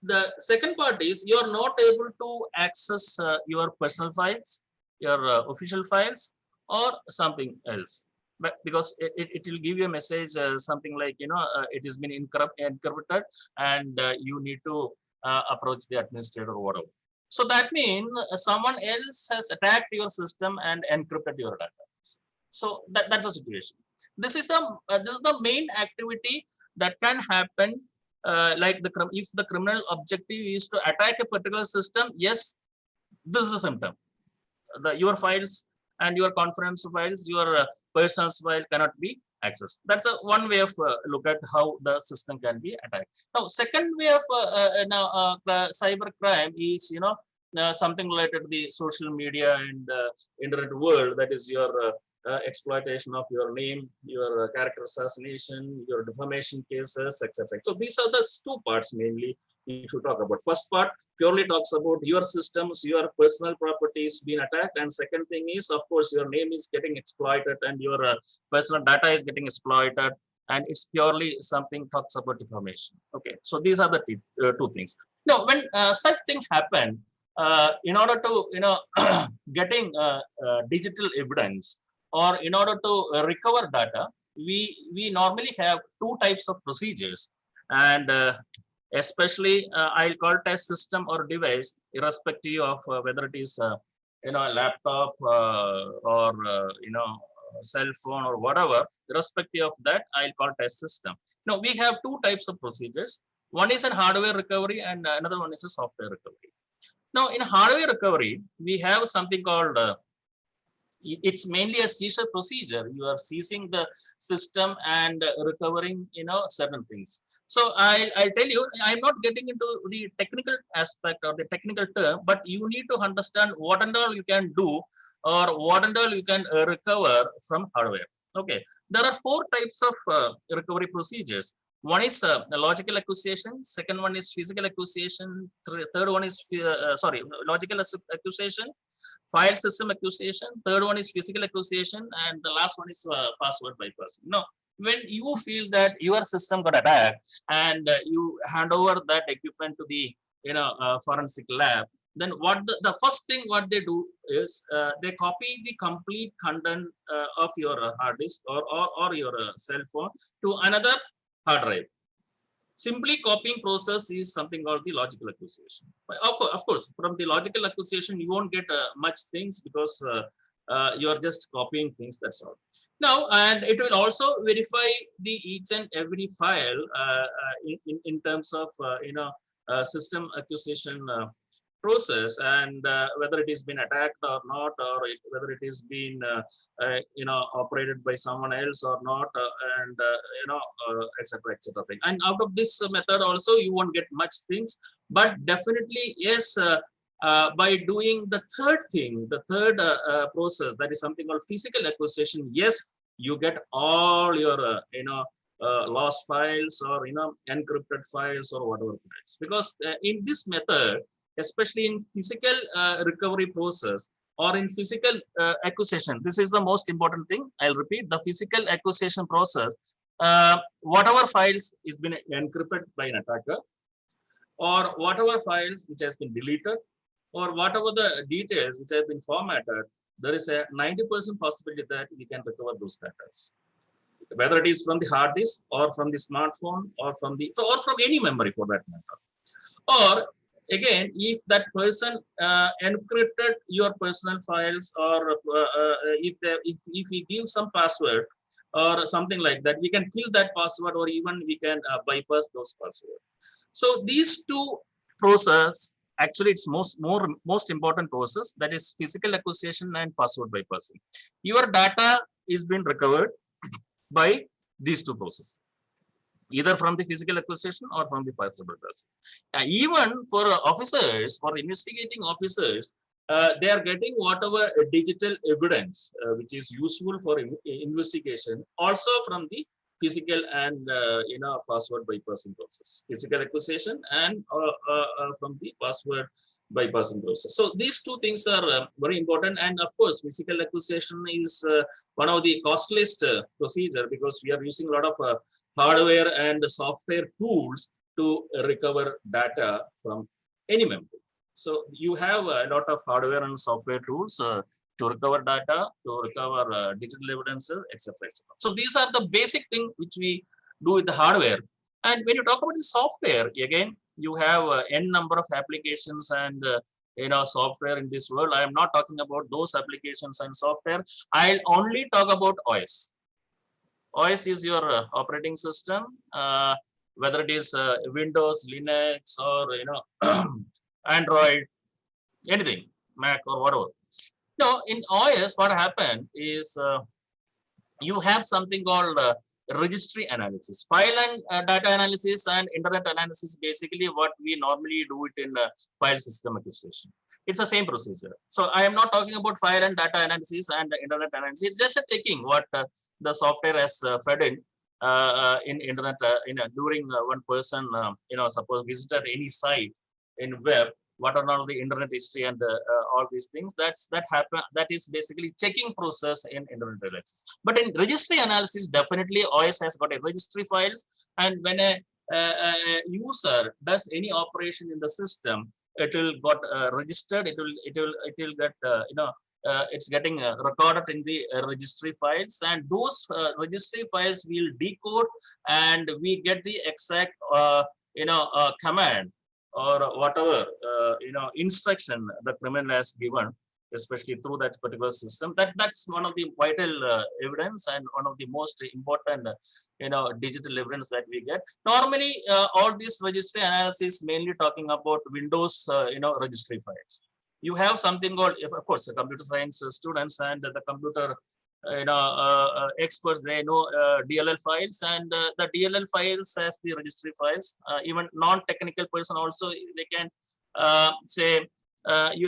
the second part is you are not able to access your personal files, your official files, or something else. But because it will give you a message, something like it has been encrypted, and you need to approach the administrator or whatever. So that means someone else has attacked your system and encrypted your data. So that's the situation. This is the main activity that can happen. If the criminal objective is to attack a particular system, yes, this is the symptom. Your files and your conference files, your personal file cannot be accessed. That's one way of look at how the system can be attacked. Now, second way of cyber crime is something related to the social media and internet world. That is your exploitation of your name, your character assassination, your defamation cases, etc. So these are the two parts mainly. If you talk about first part, purely talks about your systems, your personal properties being attacked, and second thing is, of course, your name is getting exploited and your personal data is getting exploited, and it's purely something talks about defamation. Okay, so these are the two things. Now, when such thing happen, in order to getting digital evidence, or in order to recover data, we normally have two types of procedures, and especially I'll call it as system or device, irrespective of whether it is a laptop or cell phone or whatever. Irrespective of that, I'll call it as system. Now we have two types of procedures. One is a hardware recovery and another one is a software recovery. Now in hardware recovery, we have something called it's mainly a seizure procedure. You are seizing the system and recovering certain things. So I'll tell you, I'm not getting into the technical aspect or the technical term, but you need to understand what and all you can do, or what and all you can recover from hardware. Okay, there are four types of recovery procedures. One is logical accusation, second one is physical accusation, third one is logical accusation, file system accusation, third one is physical accusation, and the last one is password bypassing. Now, when you feel that your system got attacked and you hand over that equipment to the forensic lab, then what the first thing what they do is they copy the complete content of your hard disk or your cell phone to another hard drive. Simply copying process is something called the logical accusation. Of course, from the logical accusation, you won't get much things because you are just copying things, that's all. Now, and it will also verify the each and every file in terms of system accusation process, and whether it has been attacked or not, or whether it is been operated by someone else or not, and etc. thing. And out of this method also you won't get much things, but definitely yes, by doing the third thing, the third process, that is something called physical acquisition, yes, you get all your lost files or encrypted files or whatever it is. Because in this method, especially in physical recovery process or in physical acquisition, this is the most important thing. I'll repeat, the physical acquisition process, whatever files is been encrypted by an attacker, or whatever files which has been deleted, or whatever the details which have been formatted, there is a 90% possibility that we can recover those data, whether it is from the hard disk or from the smartphone or from any memory for that matter. Or again, if that person encrypted your personal files, or if we give some password or something like that, we can kill that password, or even we can bypass those passwords. So these two process, actually it's most important process, that is physical acquisition and password bypassing. Your data is being recovered by these two processes, either from the physical acquisition or from the password bypassing. Even for officers, for investigating officers, they are getting whatever digital evidence which is useful for investigation, also from the physical and password bypassing process, physical acquisition and from the password bypassing process. So these two things are very important, and of course physical acquisition is one of the costliest procedure, because we are using a lot of hardware and software tools to recover data from any memory. So you have a lot of hardware and software tools to recover data, to recover digital evidences, etc. So these are the basic things which we do with the hardware. And when you talk about the software, again, you have n number of applications and software in this world. I am not talking about those applications and software. I'll only talk about OS. OS is your operating system, whether it is Windows, Linux, or Android, anything, Mac or whatever. Now, in OS, what happened is you have something called registry analysis. File and data analysis and internet analysis, basically what we normally do it in file system acquisition. It's the same procedure. So I am not talking about file and data analysis and internet analysis. It's just a checking what the software has fed in internet during one person, suppose visited any site in web, what are all the internet history and all these things. That is basically checking process in internet analysis. But in registry analysis, definitely OS has got a registry files, and when a user does any operation in the system, it will got registered. It will get it's getting recorded in the registry files, and those registry files will decode, and we get the exact command or whatever instruction the criminal has given, especially through that particular system. That's one of the vital evidence and one of the most important digital evidence that we get. Normally, all this registry analysis mainly talking about Windows registry files. You have something called, of course, the computer science students and the computer experts, they know DLL files, and the DLL files as the registry files. Even non-technical person also, they can say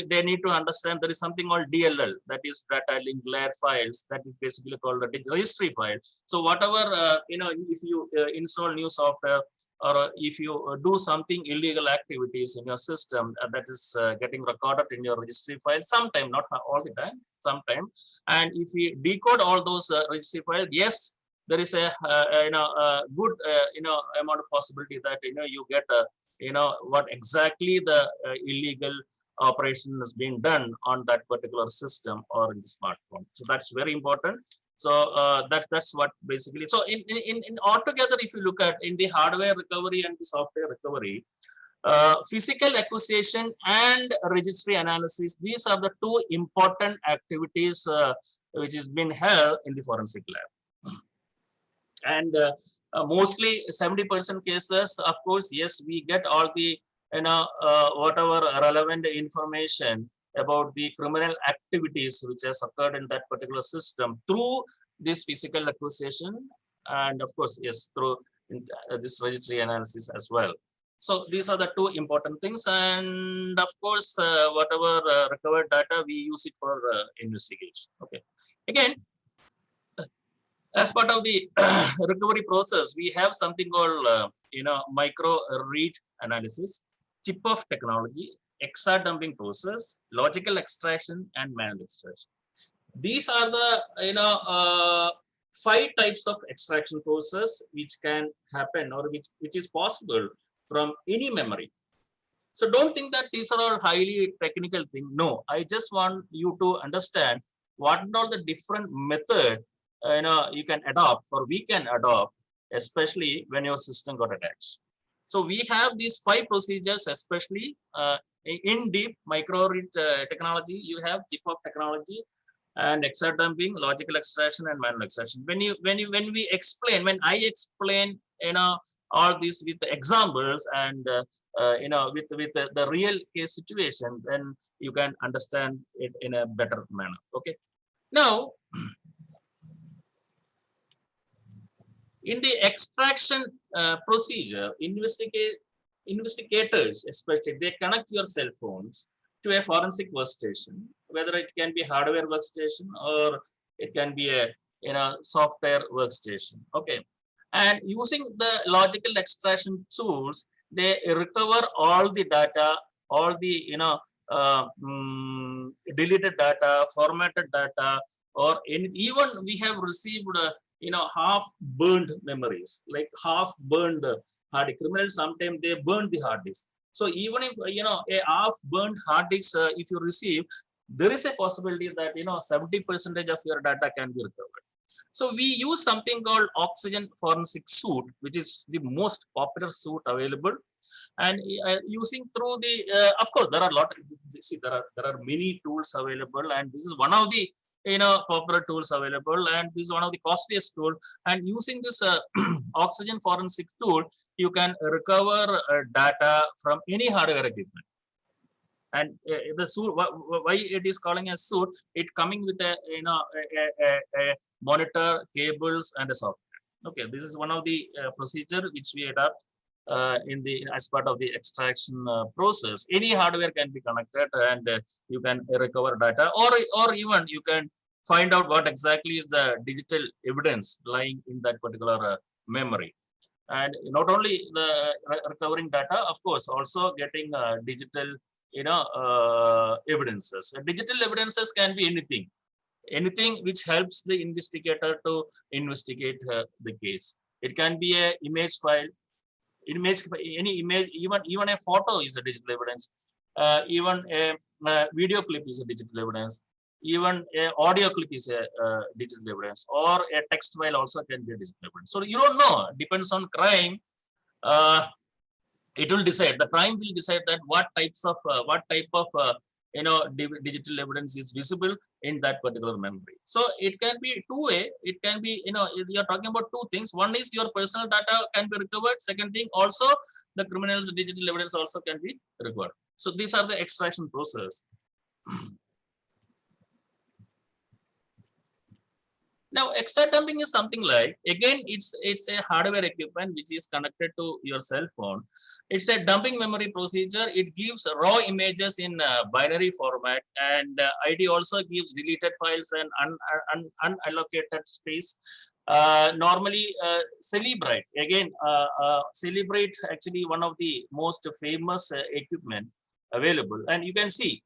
they need to understand there is something called DLL, that is data link layer files, that is basically called a registry file. So whatever if you install new software, or if you do something illegal activities in your system, that is getting recorded in your registry file sometime, not all the time, sometime. And if we decode all those registry files, yes, there is a good amount of possibility that you get what exactly the illegal operation is being done on that particular system or in the smartphone. So that's very important. So that's what basically. So in altogether, if you look at in the hardware recovery and the software recovery, physical acquisition and registry analysis, these are the two important activities which has been held in the forensic lab. And mostly 70% cases, of course, yes, we get all the whatever relevant information about the criminal activities which has occurred in that particular system through this physical acquisition, and of course, yes, through this registry analysis as well. So these are the two important things, and of course, whatever recovered data, we use it for investigation. Okay, again, as part of the recovery process, we have something called micro read analysis, chip of technology, XR dumping process, logical extraction, and manual extraction. These are the 5 types of extraction process which can happen or which is possible from any memory. So don't think that these are all highly technical things. No, I just want you to understand what are the different method you can adopt or we can adopt, especially when your system got attached. So we have these 5 procedures, especially in deep micro read technology. You have chip of technology and XR dumping, logical extraction, and manual extraction. When I explain all this with the examples and with the real case situation, then you can understand it in a better manner. Okay. Now, in the extraction procedure, investigators, especially, they connect your cell phones to a forensic workstation, whether it can be hardware workstation or it can be a software workstation. Okay, and using the logical extraction tools, they recover all the data, all the deleted data, formatted data, or even we have received half burned memories, like half burned hard disk. Criminals sometimes they burn the hard disk. So even if a half burned hard disk, if you receive, there is a possibility that 70% of your data can be recovered. So we use something called Oxygen Forensic Suite, which is the most popular suite available. And using through the, of course, there are a lot. See, there are many tools available, and this is one of the popular tools available, and this is one of the costliest tool. And using this oxygen forensic tool, you can recover data from any hardware equipment. And the suit, why it is calling a suit, it coming with a a monitor, cables, and a software. Okay, this is one of the procedure which we adopt in the as part of the extraction process. Any hardware can be connected, and you can recover data, or even you can find out what exactly is the digital evidence lying in that particular memory. And not only the recovering data, of course, also getting digital evidences. Digital evidences can be anything which helps the investigator to investigate the case. It can be a image file, any image, even a photo is a digital evidence. Even a video clip is a digital evidence. Even a audio clip is a digital evidence, or a text file also can be a digital evidence. So you don't know, depends on crime. It will decide, the crime will decide that what type of digital evidence is visible in that particular memory. So it can be two-way. It can be, you're talking about two things. One is your personal data can be recovered. Second thing, also the criminal's digital evidence also can be recovered. So these are the extraction process. Now, extra dumping is something like, again, it's a hardware equipment which is connected to your cell phone. It's a dumping memory procedure. It gives raw images in binary format, and ID also gives deleted files and unallocated space. Normally, Celebrite, again, Celebrite actually one of the most famous equipment available, and you can see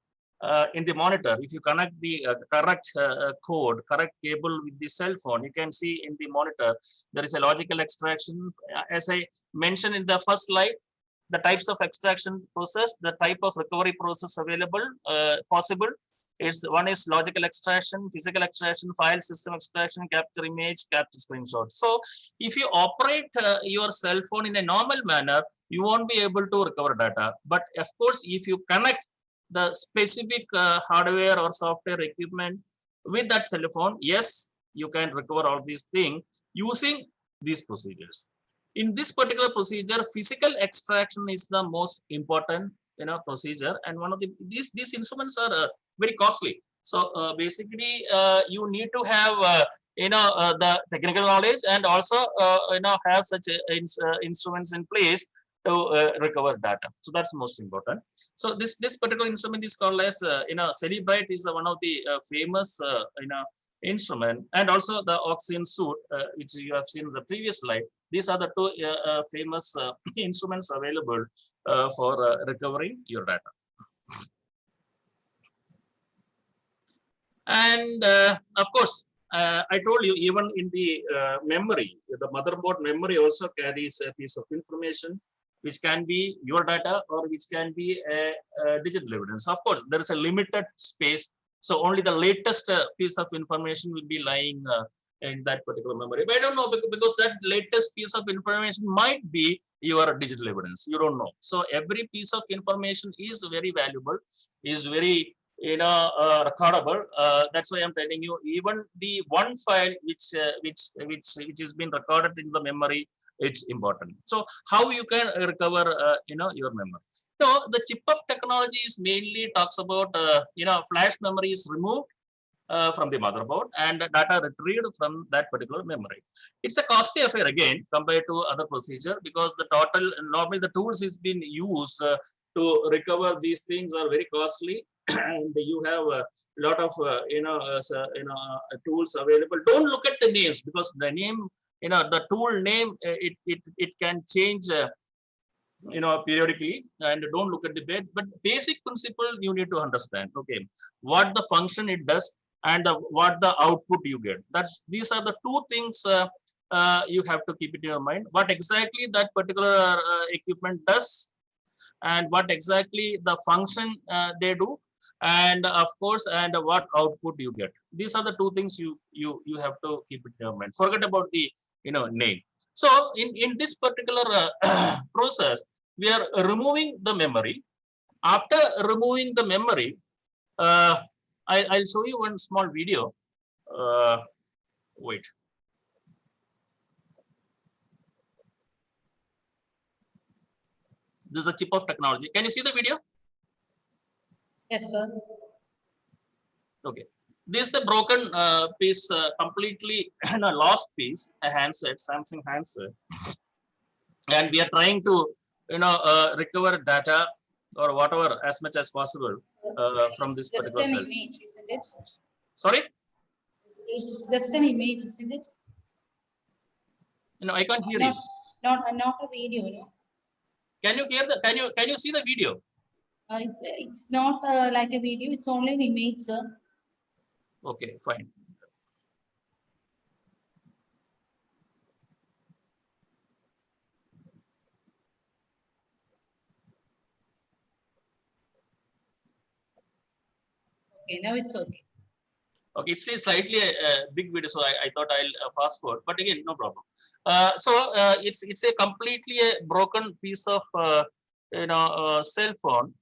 in the monitor, if you connect the correct correct cable with the cell phone, you can see in the monitor there is a logical extraction. As I mentioned in the first slide, the types of extraction process, the type of recovery process available, possible. One is logical extraction, physical extraction, file system extraction, capture image, capture screenshot. So if you operate your cell phone in a normal manner, you won't be able to recover data. But of course, if you connect the specific hardware or software equipment with that cell phone, yes, you can recover all these things using these procedures. In this particular procedure, physical extraction is the most important procedure, and one of these instruments are very costly. So basically, you need to have the technical knowledge, and also have such instruments in place to recover data. So that's most important. So this particular instrument is called as Celebrite is one of the famous instrument, and also the oxygen suit, which you have seen in the previous slide. These are the two famous instruments available for recovering your data. And of course, I told you, even in the memory, the motherboard memory also carries a piece of information, which can be your data or which can be a digital evidence. Of course, there is a limited space, so only the latest piece of information will be lying in that particular memory. But I don't know, because that latest piece of information might be your digital evidence. You don't know. So every piece of information is very valuable, is very recordable. That's why I'm telling you, even the one file which has been recorded in the memory, it's important. So how you can recover your memory? So the chip of technology is mainly talks about flash memory is removed from the motherboard and data retrieved from that particular memory. It's a costly affair again compared to other procedure, because the normally the tools is being used to recover these things are very costly, and you have a lot of tools available. Don't look at the names, because the name, the tool name, it can change periodically, and don't look at the bed. But basic principle you need to understand. Okay, what the function it does and what the output you get. These are the two things you have to keep it in your mind. What exactly that particular equipment does, and what exactly the function they do, and of course, and what output you get. These are the two things you have to keep it in your mind. Forget about the name. So in this particular process, we are removing the memory. After removing the memory, I'll show you one small video. Wait. This is a chip of technology. Can you see the video? Yes, sir. Okay. This is the broken piece, completely lost piece, a handset, Samsung handset. And we are trying to, recover data or whatever as much as possible from this It's just particular an cell. image, isn't it? Sorry? It's just an image, isn't it? I can't hear you. Not a video, no. Can you hear the? Can you see the video? It's not like a video. It's only an image, sir. Okay, fine. Okay, now it's okay. Okay, it's slightly a big video, so I thought I'll fast forward. But again, no problem. It's a completely broken piece of cell phone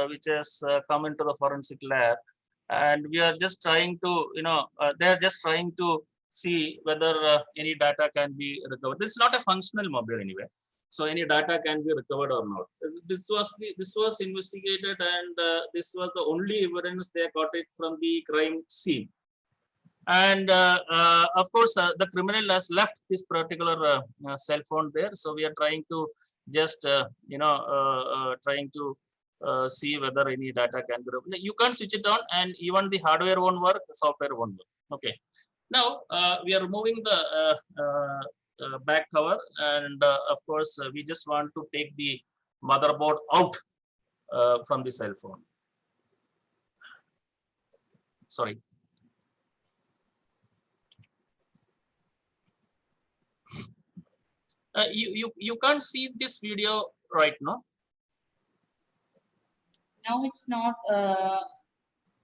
which has come into the forensic lab, and we are just trying to they are just trying to see whether any data can be recovered. This is not a functional mobile anyway, so any data can be recovered or not. This was investigated, and this was the only evidence they got it from the crime scene. And of course, the criminal has left this particular cell phone there. So we are trying to just, trying to see whether any data can be. You can't switch it on, and even the hardware won't work, the software won't work. Okay. Now we are removing the back cover, and of course, we just want to take the motherboard out from the cell phone. Sorry. You can't see this video right now. Now it's not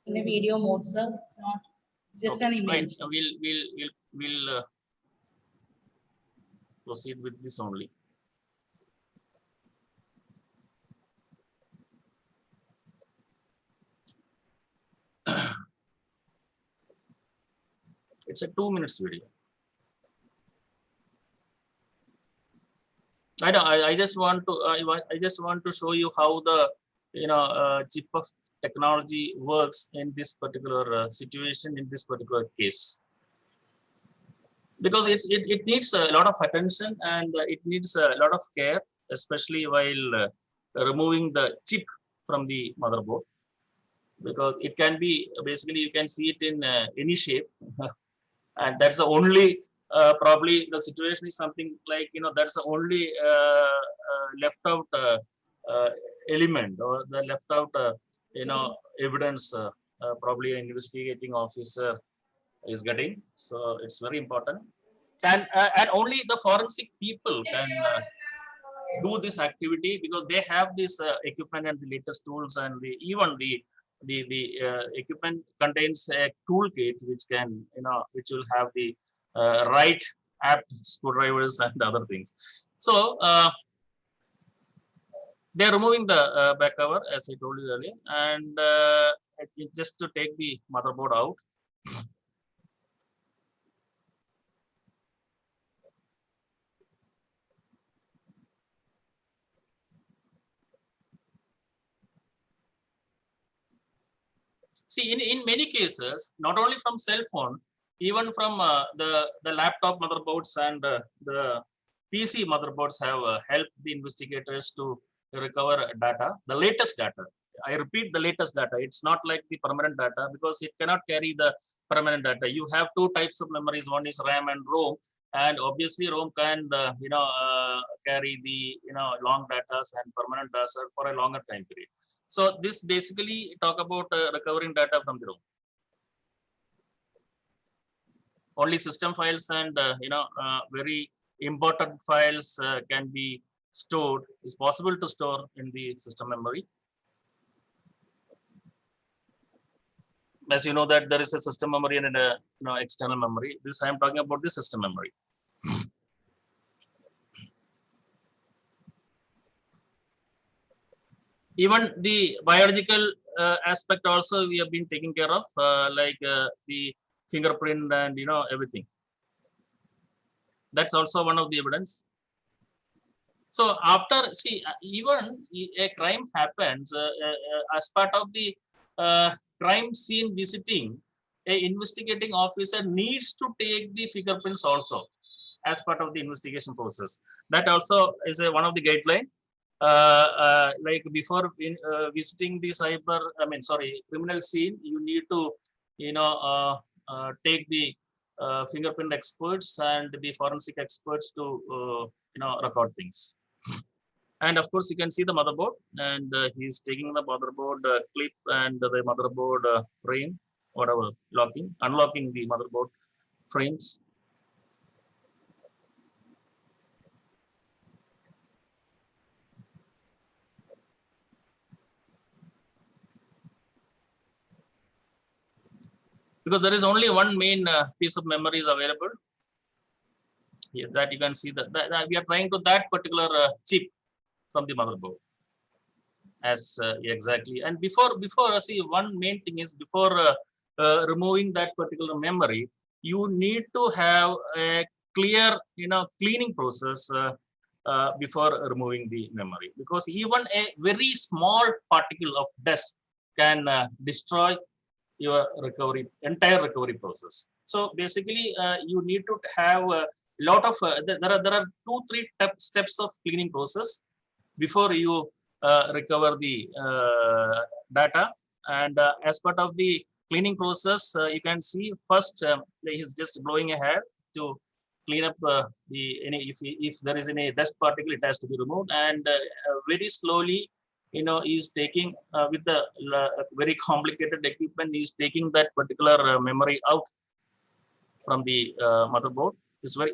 in a video mode, sir. It's not. It's just Okay, an image. fine. We'll proceed with this only. It's a 2 minutes video. I know. I just want to. I just want to show you how the chip of technology works in this particular situation, in this particular case, because it needs a lot of attention, and it needs a lot of care, especially while removing the chip from the motherboard, because it can be basically, you can see it in any shape, and that's the only. Probably the situation is something like, that's the only left out element, or the left out evidence probably an investigating officer is getting. So it's very important, and only the forensic people can do this activity, because they have this equipment and the latest tools, and even the equipment contains a toolkit which can which will have the right apt screwdrivers and other things. So they're removing the back cover, as I told you earlier, and just to take the motherboard out. See, in many cases, not only from cell phone, even from the laptop motherboards and the PC motherboards have helped the investigators to recover data, the latest data. I repeat, the latest data. It's not like the permanent data, because it cannot carry the permanent data. You have two types of memories. One is RAM and ROM, and obviously ROM can carry the long data and permanent data for a longer time period. So this basically talk about recovering data from the ROM. Only system files and very important files can be stored, is possible to store in the system memory. As you know that there is a system memory and a external memory. This I am talking about the system memory. Even the biological aspect also we have been taking care of, like the fingerprint and everything. That's also one of the evidence. So after, see, even a crime happens, as part of the crime scene visiting, a investigating officer needs to take the fingerprints also as part of the investigation process. That also is one of the guideline. Like before visiting the criminal scene, you need to, take the fingerprint experts and the forensic experts to, record things. And of course, you can see the motherboard, and he's taking the motherboard clip and the motherboard frame, whatever, unlocking the motherboard frames. Because there is only one main piece of memory is available. Here, that you can see that we are trying to that particular chip from the motherboard. As exactly, and before see, one main thing is before removing that particular memory, you need to have a clear cleaning process before removing the memory, because even a very small particle of dust can destroy your entire recovery process. So basically you need to have a lot of there are 2-3 steps of cleaning process before you recover the data. And as part of the cleaning process, you can see first he's just blowing a hair to clean up if there is any dust particle, it has to be removed. And very slowly, he's taking with the very complicated equipment, he's taking that particular memory out from the motherboard. It's very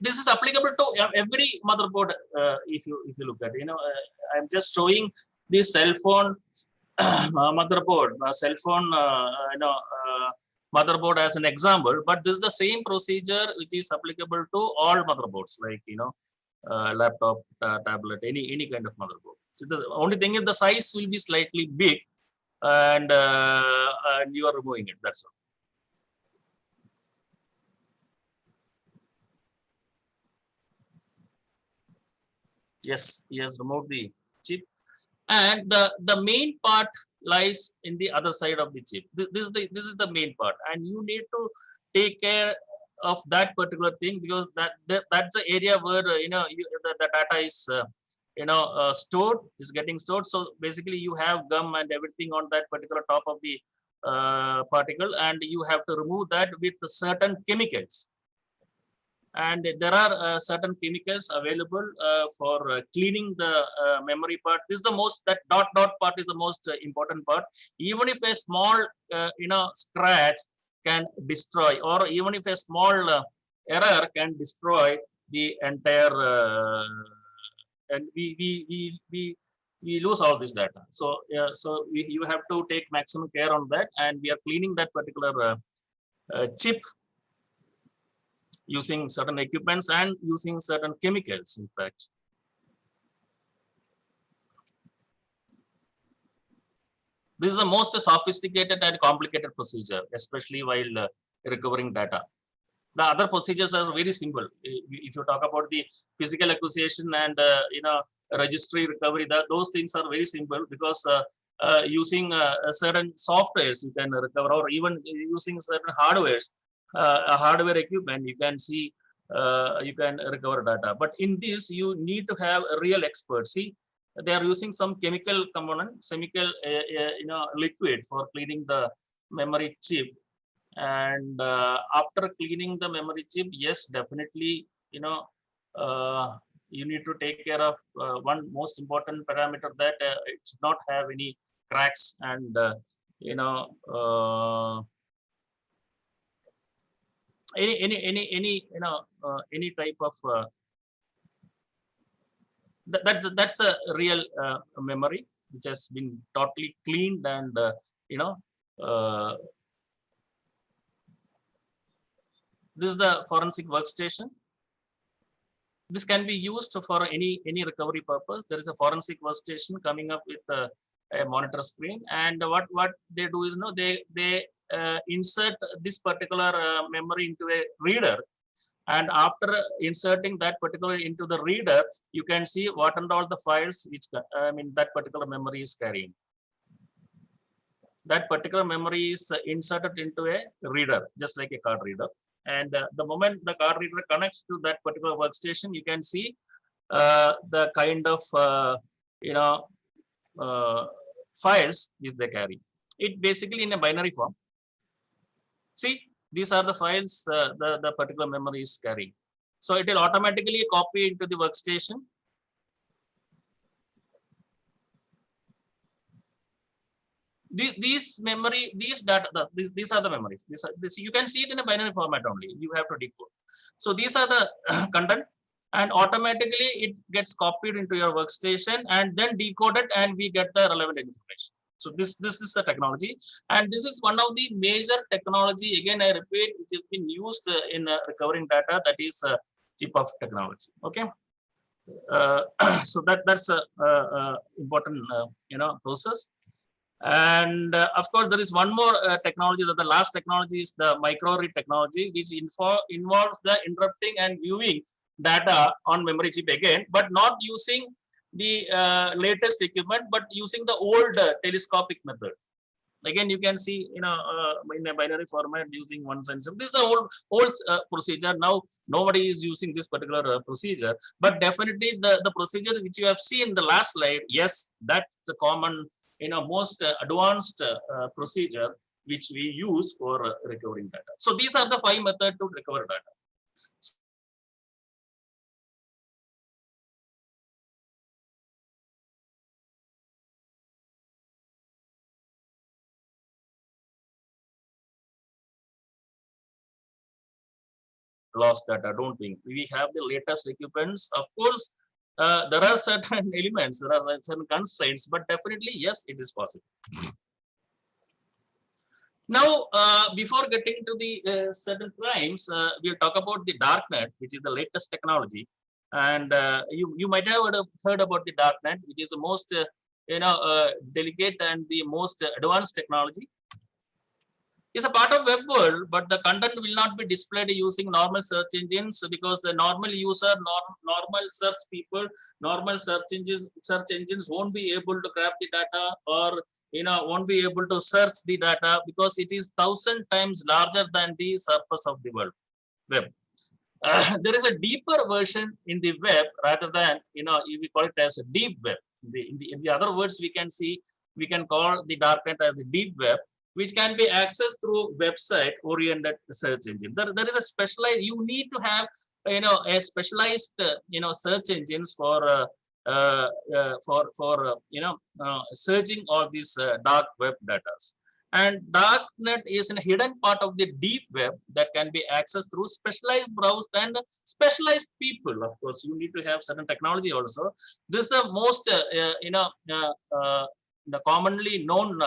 this is applicable to every motherboard. If you look at I'm just showing the cell phone motherboard, cell phone motherboard as an example, but this is the same procedure which is applicable to all motherboards, like laptop, tablet, any kind of motherboard. So the only thing is the size will be slightly big, and you are removing it. That's all. Yes, he has removed the chip, and the main part lies in the other side of the chip. This is the main part, and you need to take care of that particular thing, because that's the area where the data is stored, is getting stored. So basically you have gum and everything on that particular top of the particle, and you have to remove that with certain chemicals. And there are certain chemicals available for cleaning the memory part. This is the most, that dot part is the most important part. Even if a small scratch can destroy, or even if a small error can destroy the entire and we lose all this data. So so you have to take maximum care on that, and we are cleaning that particular chip using certain equipments and using certain chemicals, in fact. This is the most sophisticated and complicated procedure, especially while recovering data. The other procedures are very simple. If you talk about the physical acquisition and registry recovery, those things are very simple, because using certain softwares you can recover, or even using certain hardwares, hardware equipment, you can see you can recover data. But in this, you need to have a real expert. See, they are using some chemical component, chemical liquid for cleaning the memory chip. And after cleaning the memory chip, yes, definitely, you need to take care of one most important parameter, that it should not have any cracks and any type of that's a real memory which has been totally cleaned, and this is the forensic workstation. This can be used for any recovery purpose. There is a forensic workstation coming up with a monitor screen, and what they do is, they insert this particular memory into a reader, and after inserting that particular into the reader, you can see what and all the files which that particular memory is carrying. That particular memory is inserted into a reader, just like a card reader. And the moment the card reader connects to that particular workstation, you can see the kind of files which they carry. It basically in a binary form. See, these are the files the particular memory is carrying. So it will automatically copy into the workstation. These data, these are the memories. This you can see it in a binary format only. You have to decode. So these are the content, and automatically it gets copied into your workstation and then decoded, and we get the relevant information. So this is the technology, and this is one of the major technology. Again, I repeat, which has been used in recovering data. That is chip-off technology. Okay. So that's a important process. And of course, there is one more technology. That the last technology is the micro-read technology, which involves the interrupting and viewing data on memory chip again, but not using the latest equipment, but using the old telescopic method. Again, you can see, in a binary format using one sensor. This is an old procedure. Now, nobody is using this particular procedure, but definitely the procedure which you have seen in the last slide, yes, that's the common, most advanced procedure which we use for recovering data. So these are the 5 methods to recover data. Lost data, don't think. We have the latest equipments. Of course, there are certain elements, there are certain constraints, but definitely, yes, it is possible. Now, before getting to the certain crimes, we'll talk about the darknet, which is the latest technology. And you might have heard about the darknet, which is the most delicate and the most advanced technology. It's a part of web world, but the content will not be displayed using normal search engines, because the normal user, normal search people, normal search engines won't be able to grab the data, or won't be able to search the data, because it is 1,000 times larger than the surface of the web. There is a deeper version in the web, rather than we call it as a deep web. In the other words, we can call the darknet as the deep web, which can be accessed through website-oriented search engine. There is a specialized. You need to have a specialized search engines for searching all these dark web data. And darknet is a hidden part of the deep web that can be accessed through specialized browsers and specialized people. Of course, you need to have certain technology also. This is the most the commonly known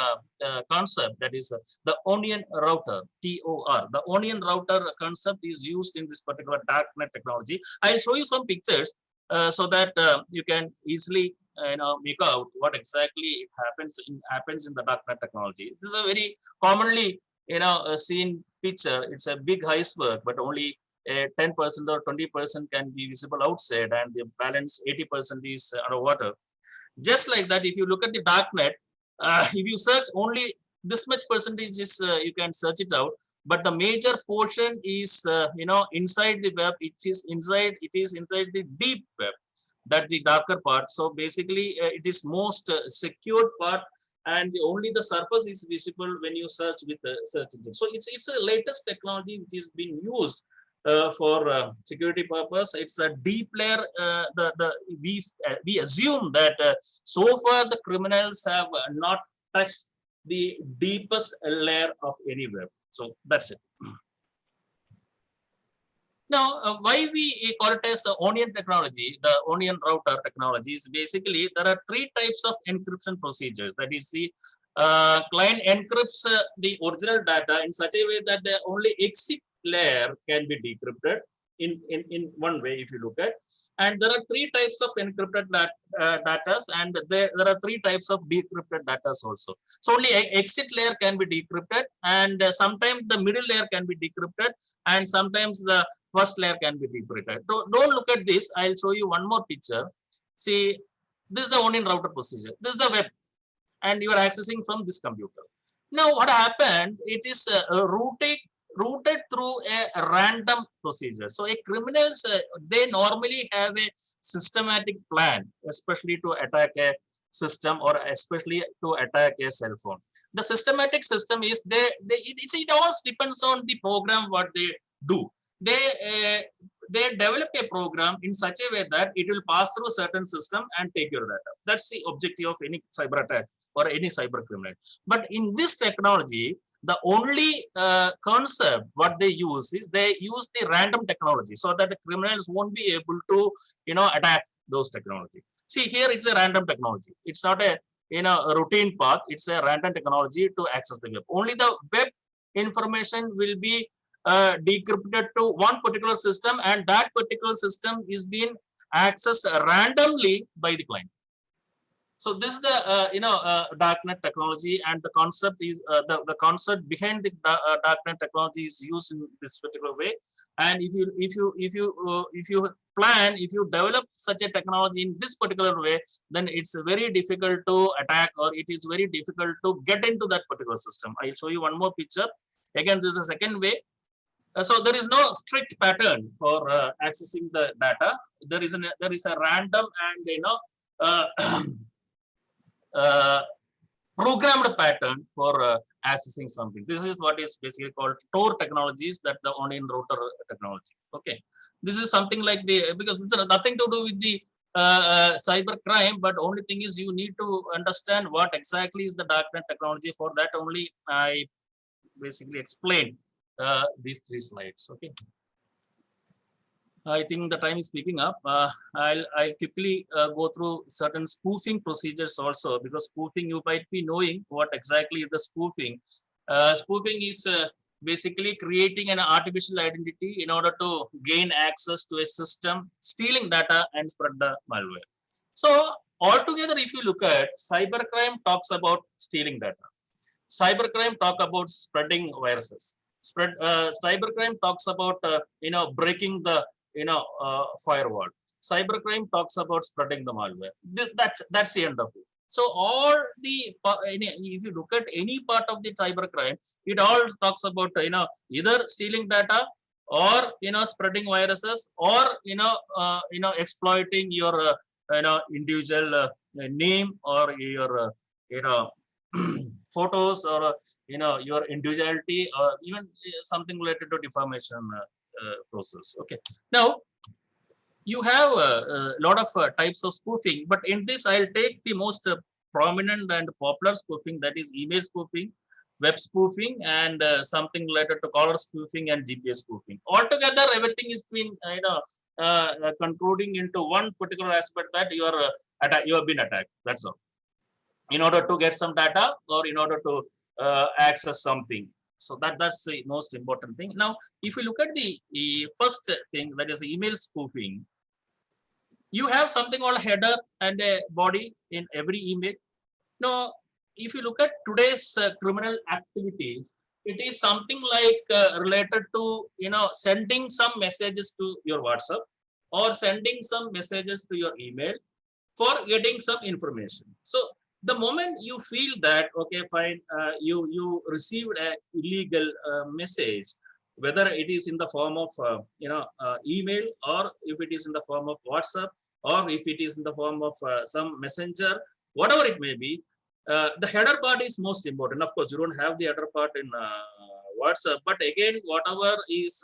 concept, that is the onion router, TOR. The onion router concept is used in this particular darknet technology. I'll show you some pictures so that you can easily make out what exactly happens in the darknet technology. This is a very commonly seen picture. It's a big iceberg, but only 10% or 20% can be visible outside, and the balance 80% is underwater. Just like that, if you look at the darknet, if you search only this much percentage is you can search it out, but the major portion is inside the web. It is inside the deep web. That's the darker part. So basically, it is most secured part, and only the surface is visible when you search with the search engine. So it's the latest technology which is being used for security purpose. It's a deep layer. We assume that so far the criminals have not touched the deepest layer of any web. So that's it. Now, why we call it as onion technology, the onion router technology, is basically there are 3 types of encryption procedures. That is, the client encrypts the original data in such a way that the only exit layer can be decrypted in one way, if you look at. And there are three types of encrypted data, and there are three types of decrypted data also. So only exit layer can be decrypted, and sometimes the middle layer can be decrypted, and sometimes the first layer can be decrypted. So don't look at this. I'll show you one more picture. See, this is the onion router procedure. This is the web, and you are accessing from this computer. Now, what happened? It is routed through a random procedure. So, criminals they normally have a systematic plan, especially to attack a system or especially to attack a cell phone. The systematic system is it all depends on the program what they do. They develop a program in such a way that it will pass through a certain system and take your data. That's the objective of any cyber attack or any cyber criminal. But in this technology, the only concept what they use is they use the random technology so that the criminals won't be able to attack those technology. See, here it's a random technology. It's not a a routine path. It's a random technology to access the web. Only the web information will be decrypted to one particular system, and that particular system is being accessed randomly by the client. So this is the darknet technology, and the concept is the concept behind the darknet technology is used in this particular way. And if you develop such a technology in this particular way, then it's very difficult to attack, or it is very difficult to get into that particular system. I'll show you one more picture. Again, this is a second way. So there is no strict pattern for accessing the data. There is a random and programmed pattern for accessing something. This is what is basically called Tor technologies, that the onion router technology. Okay, this is something like because it's nothing to do with the cyber crime, but only thing is you need to understand what exactly is the darknet technology. For that only I basically explained these three slides. Okay. I think the time is picking up. I'll quickly go through certain spoofing procedures also, because spoofing, you might be knowing what exactly is the spoofing. Spoofing is basically creating an artificial identity in order to gain access to a system, stealing data and spread the malware. So altogether, if you look at cybercrime, talks about stealing data. Cybercrime talk about spreading viruses. Cybercrime talks about breaking the firewall. Cybercrime talks about spreading the malware. That's the end of it. So all the if you look at any part of the cybercrime, it all talks about either stealing data, or spreading viruses, or exploiting your individual name, or your photos, or your individuality, or even something related to defamation process. Okay, now you have a lot of types of spoofing, but in this I'll take the most prominent and popular spoofing, that is email spoofing, web spoofing, and something related to caller spoofing and GPS spoofing. Altogether, everything is been concluding into one particular aspect, that you have been attacked. That's all. In order to get some data, or in order to access something. So that's the most important thing. Now, if you look at the first thing, that is the email spoofing, you have something called header and a body in every email. Now, if you look at today's criminal activities, it is something like related to sending some messages to your WhatsApp, or sending some messages to your email for getting some information. So the moment you feel that, okay, fine, you received an illegal message, whether it is in the form of email, or if it is in the form of WhatsApp, or if it is in the form of some messenger, whatever it may be, the header part is most important. Of course, you don't have the header part in WhatsApp, but again, whatever is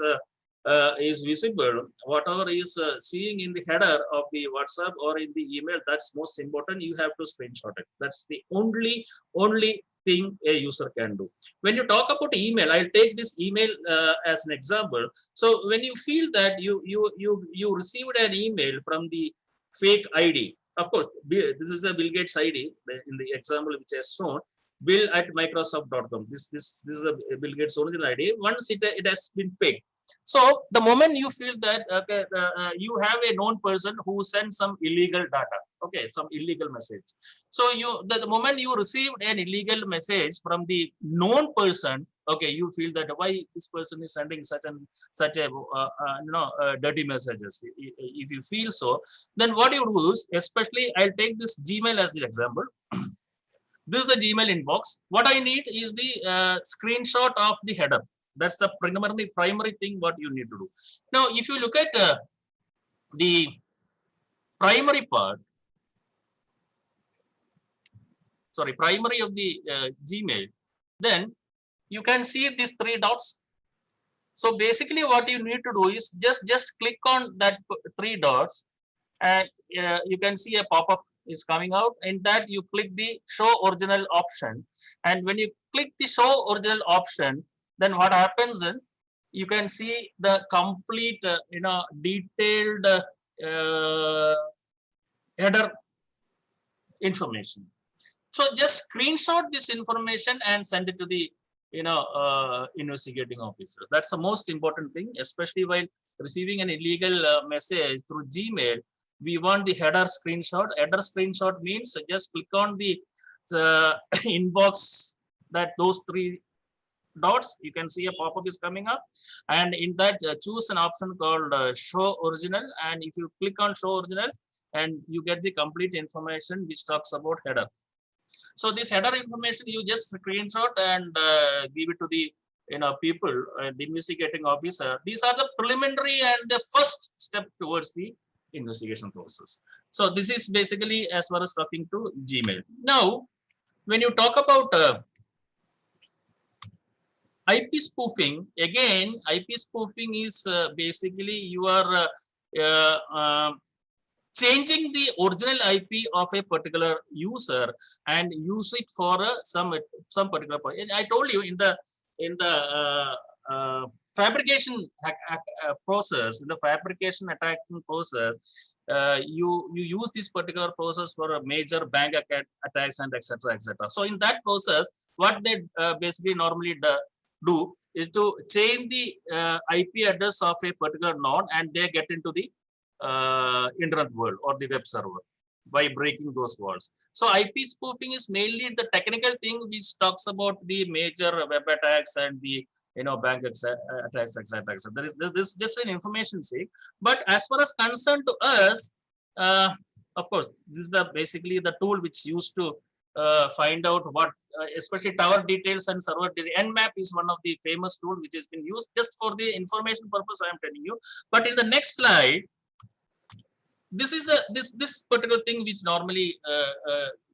visible, whatever is seeing in the header of the WhatsApp or in the email, that's most important. You have to screenshot it. That's the only thing a user can do. When you talk about email, I'll take this email as an example. So when you feel that you received an email from the fake ID, of course, this is a Bill Gates ID in the example which I shown, bill@microsoft.com. This is a Bill Gates original ID. Once it has been faked, So the moment you feel that you have a known person who sends some illegal data, okay, some illegal message. So the moment you received an illegal message from the known person, okay, you feel that why this person is sending such a dirty messages. If you feel so, then what you do is, especially I'll take this Gmail as the example. This is the Gmail inbox. What I need is the screenshot of the header. That's the primary thing what you need to do. Now, if you look at the primary part, primary of the Gmail, then you can see these 3 dots. So basically what you need to do is just click on that 3 dots, and you can see a pop-up is coming out. In that you click the show original option, and when you click the show original option, then what happens is you can see the complete detailed header information. So just screenshot this information and send it to the investigating officers. That's the most important thing, especially while receiving an illegal message through Gmail. We want the header screenshot. Header screenshot means just click on the inbox, that those 3 dots, you can see a pop-up is coming up, and in that choose an option called show original, and if you click on show original, and you get the complete information which talks about header. So this header information you just screenshot and give it to the people, the investigating officer. These are the preliminary and the first step towards the investigation process. So this is basically as far as talking to Gmail. Now, when you talk about IP spoofing, again, IP spoofing is basically you are changing the original IP of a particular user and use it for some particular point. And I told you in the fabrication process, in the fabrication attacking process, you use this particular process for a major bank attacks and etc. etc. So in that process, what they basically normally do is to change the IP address of a particular node, and they get into the internet world or the web server by breaking those walls. So IP spoofing is mainly the technical thing which talks about the major web attacks and the bank attacks, etc. There is just an information sake. But as far as concerned to us, of course, this is basically the tool which used to find out what, especially tower details and server details. Nmap is one of the famous tools which has been used just for the information purpose. I am telling you. But in the next slide, this is this particular thing which normally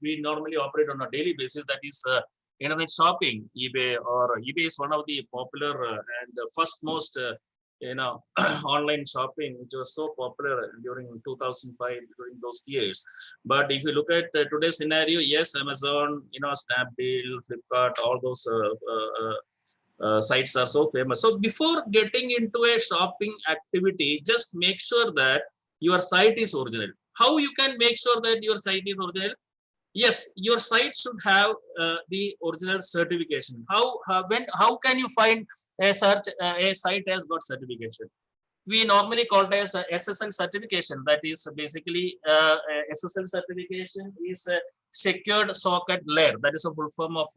we normally operate on a daily basis. That is internet shopping. eBay is one of the popular and first most online shopping, which was so popular during 2005, during those years. But if you look at today's scenario, yes, Amazon, Snapdeal, Flipkart, all those sites are so famous. So before getting into a shopping activity, just make sure that your site is original. How you can make sure that your site is original? Yes, your site should have the original certification. How can you find a site has got certification? We normally call it as SSL certification. That is basically SSL certification is a secured socket layer. That is a full form of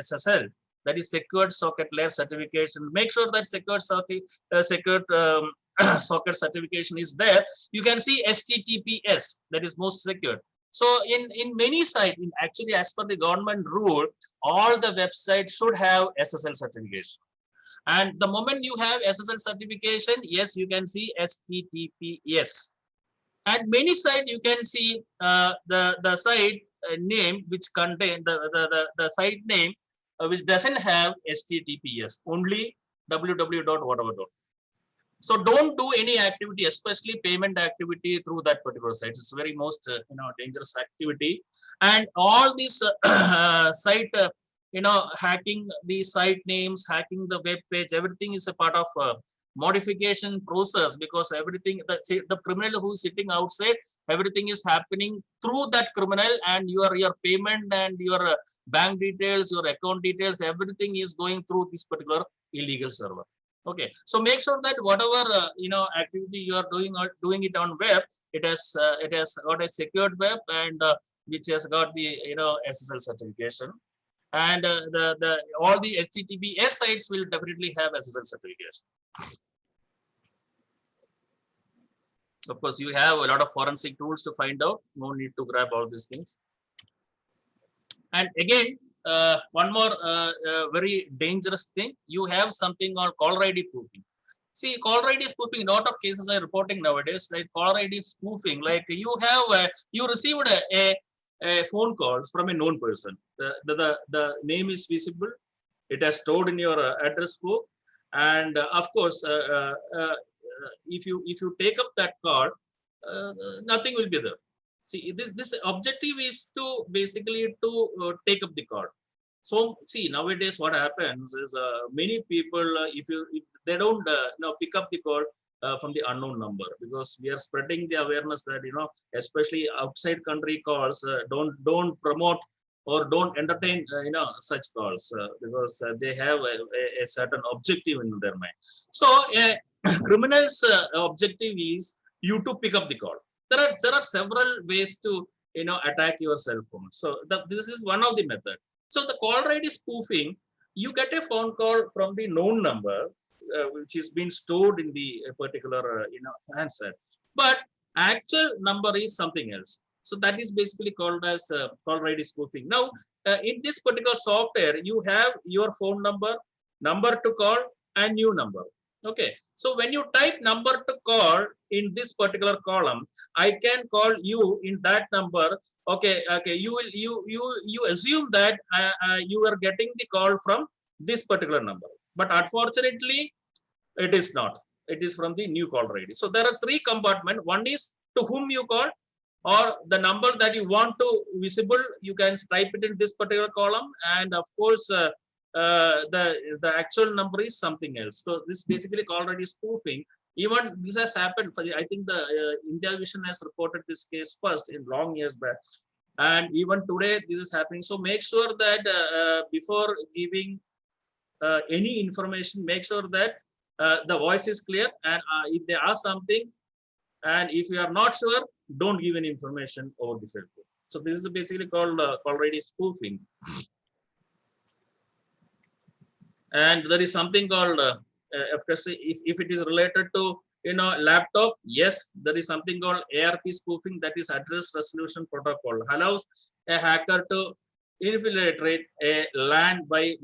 SSL. That is secured socket layer certification. Make sure that secured socket certification is there. You can see HTTPS, that is most secured. So in many sites, actually as per the government rule, all the websites should have SSL certification. And the moment you have SSL certification, yes, you can see HTTPS. And many sites you can see the site name which contain the site name which doesn't have HTTPS, only www.whatever. So don't do any activity, especially payment activity, through that particular site. It's very most dangerous activity. And all these site hacking the site names, hacking the web page, everything is a part of modification process, because everything the criminal who's sitting outside, everything is happening through that criminal, and your payment and your bank details, your account details, everything is going through this particular illegal server. Okay, so make sure that whatever activity you are doing or doing it on web, it has got a secured web and which has got the SSL certification, and the all the HTTPS sites will definitely have SSL certification. Of course, you have a lot of forensic tools to find out. No need to grab all these things. And again, one more very dangerous thing, you have something called caller ID spoofing. See, caller ID spoofing, a lot of cases are reporting nowadays, like caller ID spoofing, like you have, you received a phone call from a known person. The name is visible, it has stored in your address book. And of course, if you take up that call, nothing will be there. See, this objective is to basically to take up the call. So see, nowadays what happens is many people, if they don't pick up the call from the unknown number, because we are spreading the awareness that especially outside country calls, don't promote or don't entertain such calls because they have a certain objective in their mind. So criminals objective is you to pick up the call. There are several ways to attack your cell phone. So this is one of the method. So the caller ID spoofing, you get a phone call from the known number which is being stored in the particular handset, but actual number is something else. So that is basically called as caller ID spoofing. Now in this particular software, you have your phone number to call, and new number. Okay, so when you type number to call in this particular column, I can call you in that number. Okay, you assume that you are getting the call from this particular number, but unfortunately it is not. It is from the new caller ID. So there are three compartments. One is to whom you call, or the number that you want to visible, you can type it in this particular column, and of course the actual number is something else. So this basically caller ID spoofing. Even this has happened for I think the India Vision has reported this case first in long years back, and even today this is happening. So make sure that before giving any information, make sure that the voice is clear, and if they ask something, and if you are not sure, don't give any information over the phone. So this is basically called caller ID spoofing. And there is something called of course, if it is related to laptop, yes, there is something called ARP spoofing, that is address resolution protocol, allows a hacker to infiltrate a LAN by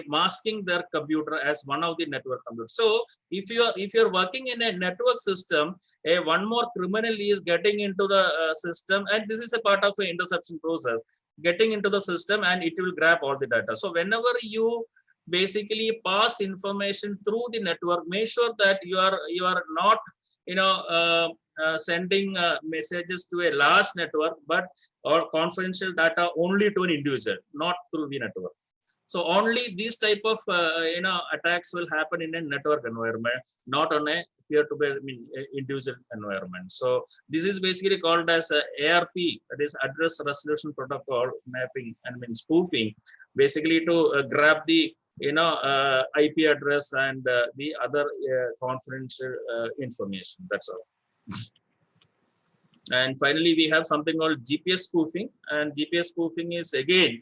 masking their computer as one of the network computers. So if you're working in a network system, one more criminal is getting into the system, and this is a part of an interception process, getting into the system, and it will grab all the data. So whenever you basically pass information through the network, make sure that you are not sending messages to a large network, but or confidential data only to an individual, not through the network. So only these type of attacks will happen in a network environment, not on a peer-to-peer individual environment. So this is basically called as ARP, that is address resolution protocol mapping, and spoofing, basically to grab the IP address and the other confidential information. That's all. And finally, we have something called GPS spoofing, and GPS spoofing is again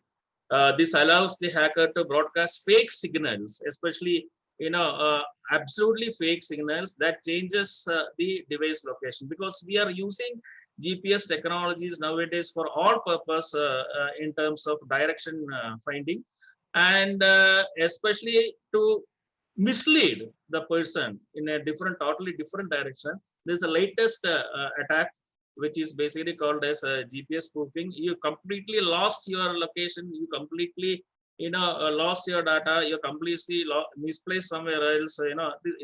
this allows the hacker to broadcast fake signals, especially absolutely fake signals that changes the device location, because we are using GPS technologies nowadays for all purpose in terms of direction finding, and especially to mislead the person in a totally different direction. This is the latest attack, which is basically called as GPS spoofing. You completely lost your location, you completely lost your data, you completely misplaced somewhere else.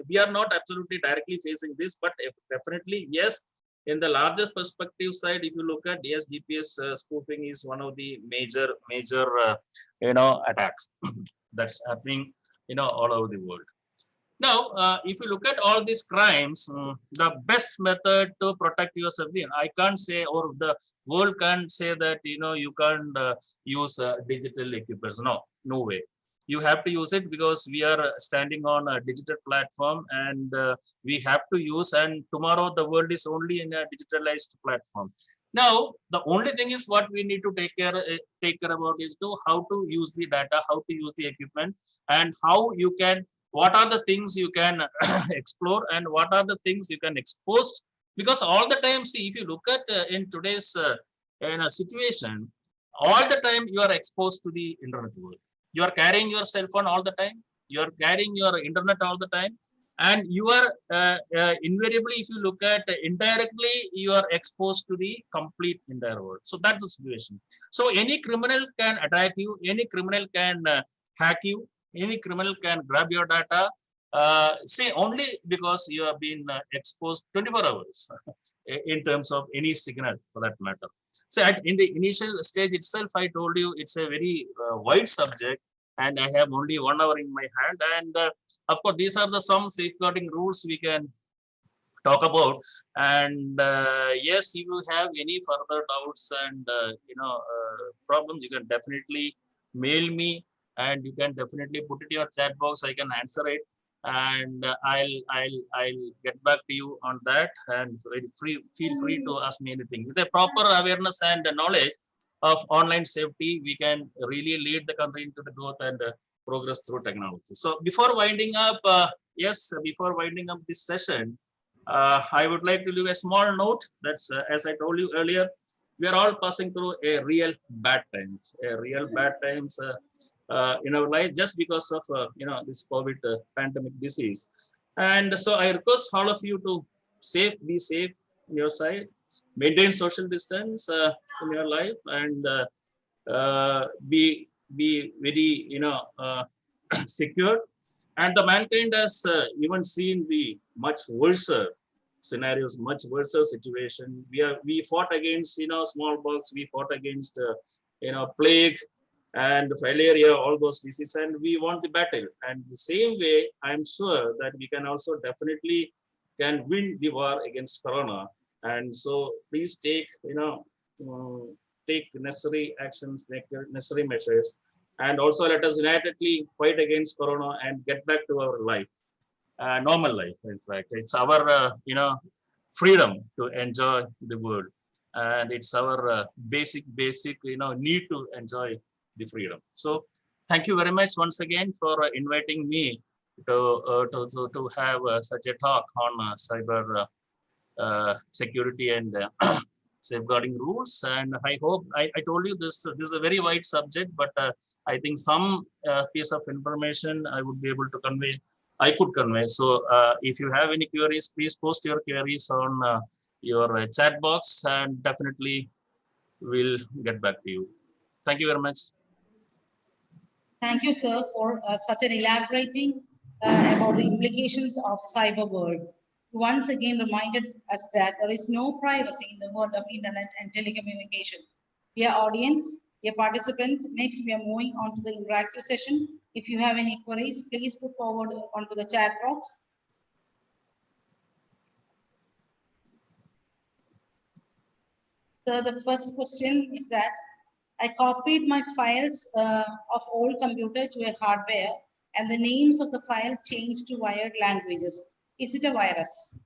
We are not absolutely directly facing this, but definitely yes, in the larger perspective side, if you look at, yes, GPS spoofing is one of the major attacks that's happening all over the world. Now, if you look at all these crimes, the best method to protect yourself, I can't say, or the world can't say that you can't use digital equipment. No way. you have to use it because we are standing on a digital platform, and we have to use, and tomorrow the world is only in a digitalized platform. Now, the only thing is what we need to take care about is to how to use the data, how to use the equipment, and how you can, what are the things you can explore and what are the things you can expose. Because all the time, see, if you look at in today's in a situation, all the time you are exposed to the internet world. You are carrying your cell phone all the time. You are carrying your internet all the time, and you are invariably, if you look at indirectly, you are exposed to the complete entire world. So that's the situation. So any criminal can attack you, any criminal can hack you, any criminal can grab your data, say only because you have been exposed 24 hours in terms of any signal for that matter. So in the initial stage itself, I told you it's a very wide subject, and I have only 1 hour in my hand. And of course, these are the some safeguarding rules we can talk about. And yes, if you have any further doubts and problems, you can definitely mail me, and you can definitely put it in your chat box. I can answer it, and I'll get back to you on that. And feel free to ask me anything. With a proper awareness and knowledge of online safety, we can really lead the country into the growth and progress through technology. So before winding up, before winding up this session, I would like to leave a small note. That's as I told you earlier, we are all passing through a real bad times, in our lives, just because of this COVID pandemic disease. And so I request all of you to be safe on your side, maintain social distance in your life, and be very secure. And the mankind has even seen the much worse scenarios, much worse situation. We fought against smallpox, we fought against plague and malaria, all those diseases, and we won the battle. And the same way, I'm sure that we can also definitely can win the war against corona. And so please take take necessary actions, make necessary measures, and also let us unitedly fight against corona and get back to our life, normal life. In fact, it's our freedom to enjoy the world, and it's our basic need to enjoy the freedom. So thank you very much once again for inviting me to have such a talk on cyber security and safeguarding rules. And I hope I told you this is a very wide subject, but I think some piece of information I would be able to convey, I could convey. So if you have any queries, please post your queries on your chat box, and definitely we'll get back to you. Thank you very much. Thank you, sir, for such an elaborating about the implications of cyber world. Once again reminded us that there is no privacy in the world of internet and telecommunication. Dear audience, dear participants, next we are moving on to the interactive session. If you have any queries, please put forward onto the chat box. So the first question is that I copied my files of old computer to a hardware, and the names of the file changed to wired languages. Is it a virus?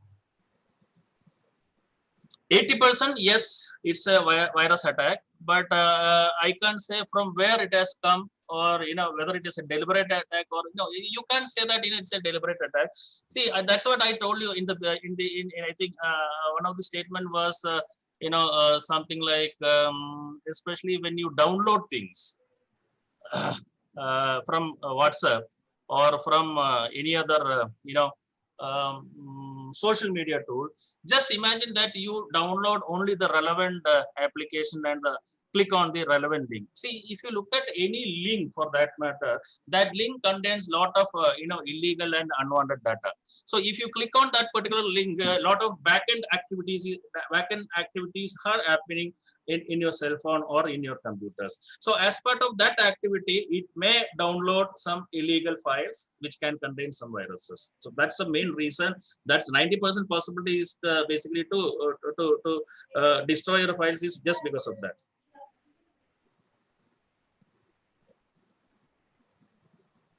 80%, yes, it's a virus attack, but I can't say from where it has come, or whether it is a deliberate attack, or you can't say that it's a deliberate attack. See, that's what I told you in I think one of the statement was something like especially when you download things from WhatsApp or from any other social media tool. Just imagine that you download only the relevant application and click on the relevant link. See, if you look at any link for that matter, that link contains a lot of illegal and unwanted data. So if you click on that particular link, a lot of backend activities are happening in your cell phone or in your computers. So as part of that activity, it may download some illegal files which can contain some viruses. So that's the main reason. That's 90% possibility is basically to destroy your files is just because of that.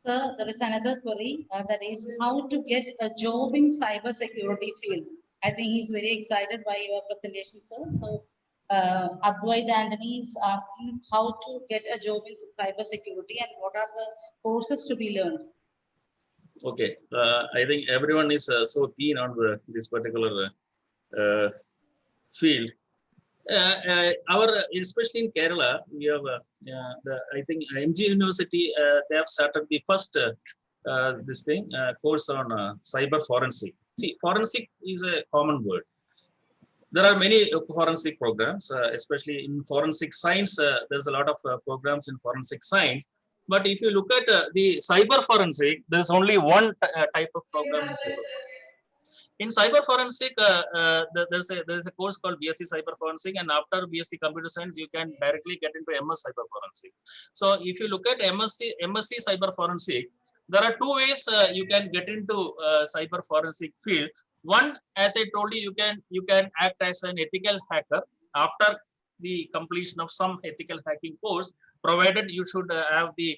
Sir, there is another query that is how to get a job in cyber security field. I think he's very excited by your presentation, sir. So Advait Anthony is asking how to get a job in cyber security and what are the courses to be learned. Okay, I think everyone is so keen on this particular field. Our especially in Kerala, we have I think MG University they have started the first course on cyber forensic. See, forensic is a common word. There are many forensic programs, especially in forensic science. There's a lot of programs in forensic science. But if you look at the cyber forensic, there's only one type of program. In cyber forensic, there's a course called BSc Cyber Forensic, and after BSc Computer Science, you can directly get into MS Cyber Forensic. So if you look at MSc Cyber Forensic, there are two ways you can get into cyber forensic field. One, as I told you, you can act as an ethical hacker after the completion of some ethical hacking course, provided you should have the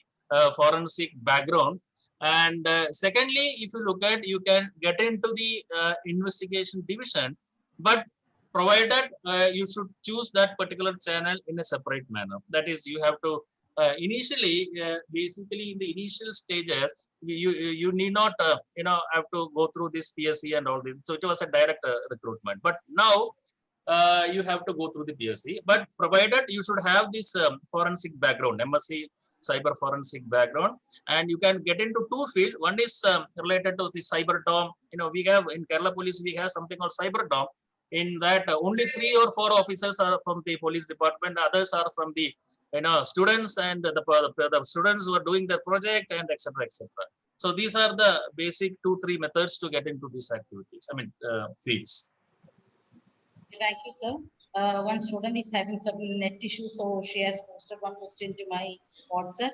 forensic background. And secondly, if you look at, you can get into the investigation division, but provided you should choose that particular channel in a separate manner. That is, you have to initially, basically in the initial stages, you need not have to go through this PSC and all this. So it was a direct recruitment. But now you have to go through the PSC. But provided you should have this forensic background, MSc cyber forensic background, and you can get into two fields. One is related to the cyber dom. We have in Kerala Police, we have something called cyber dom. In that, only 3 or 4 officers are from the police department. Others are from the students and the students who are doing the project and etc. etc. So these are the basic 2-3 methods to get into these activities. I mean fields. Thank you, sir. One student is having some net issue, so she has posted one question to my WhatsApp.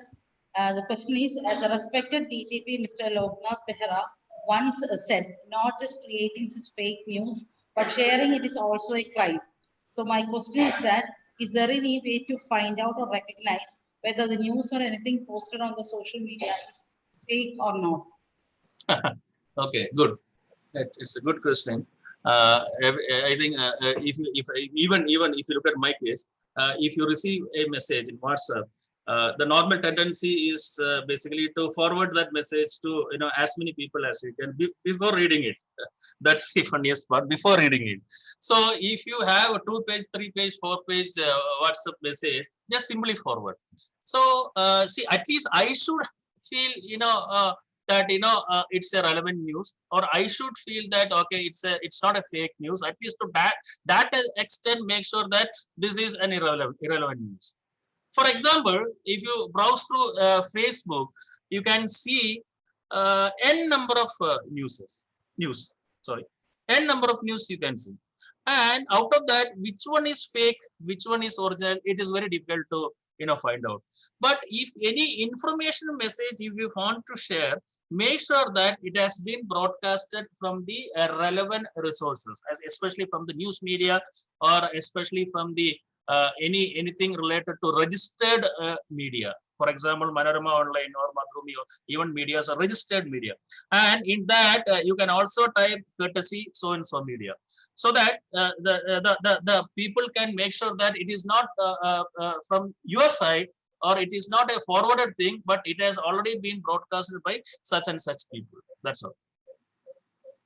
The question is, as a respected DGP, Mr. Loknath Behra once said, not just creating such fake news, but sharing it is also a crime. So my question is that, is there any way to find out or recognize whether the news or anything posted on the social media is fake or not? Okay, good. It's a good question. I think even if you look at my case, if you receive a message in WhatsApp, the normal tendency is basically to forward that message to as many people as you can before reading it. That's the funniest part, before reading it. So if you have a 2-page, 3-page, 4-page WhatsApp message, just simply forward. So see, at least I should feel that it's a relevant news, or I should feel that okay, it's not a fake news. At least to that extent, make sure that this is an irrelevant news. For example, if you browse through Facebook, you can see n number of n number of news you can see, and out of that, which one is fake, which one is original, it is very difficult to find out. But if any information message if you want to share, make sure that it has been broadcasted from the relevant resources, especially from the news media, or especially from the anything related to registered media. For example, Manorama Online or Mathrumi, or even medias are registered media. And in that, you can also type courtesy so and so media, so that the people can make sure that it is not from your side, or it is not a forwarded thing, but it has already been broadcasted by such and such people. That's all.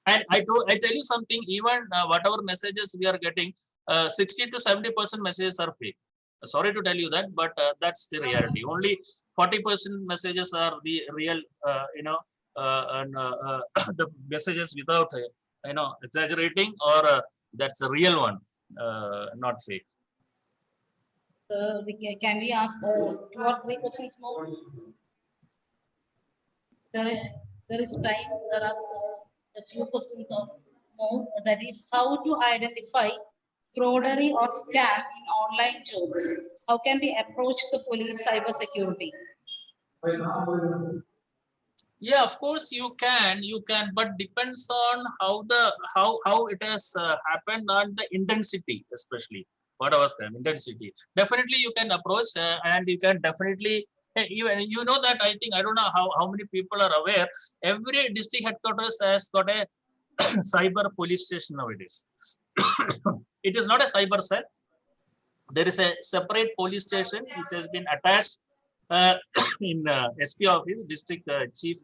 And I tell you something, even whatever messages we are getting, 60 to 70% messages are fake. Sorry to tell you that, but that's the reality. Only 40% messages are the real, the messages without, exaggerating, or that's the real one, not fake. Can we ask 2 or 3 questions more? There is time. There are a few questions more. That is, how to identify fraudery or scam in online jobs? How can we approach the police cyber security? Yeah, of course you can, but depends on how it has happened, and the intensity, especially what was the intensity. Definitely you can approach and you can definitely Even you know that I think I don't know how many people are aware. Every district headquarters has got a cyber police station nowadays. It is not a cyber cell. There is a separate police station which has been attached uh, in SP office, district chief,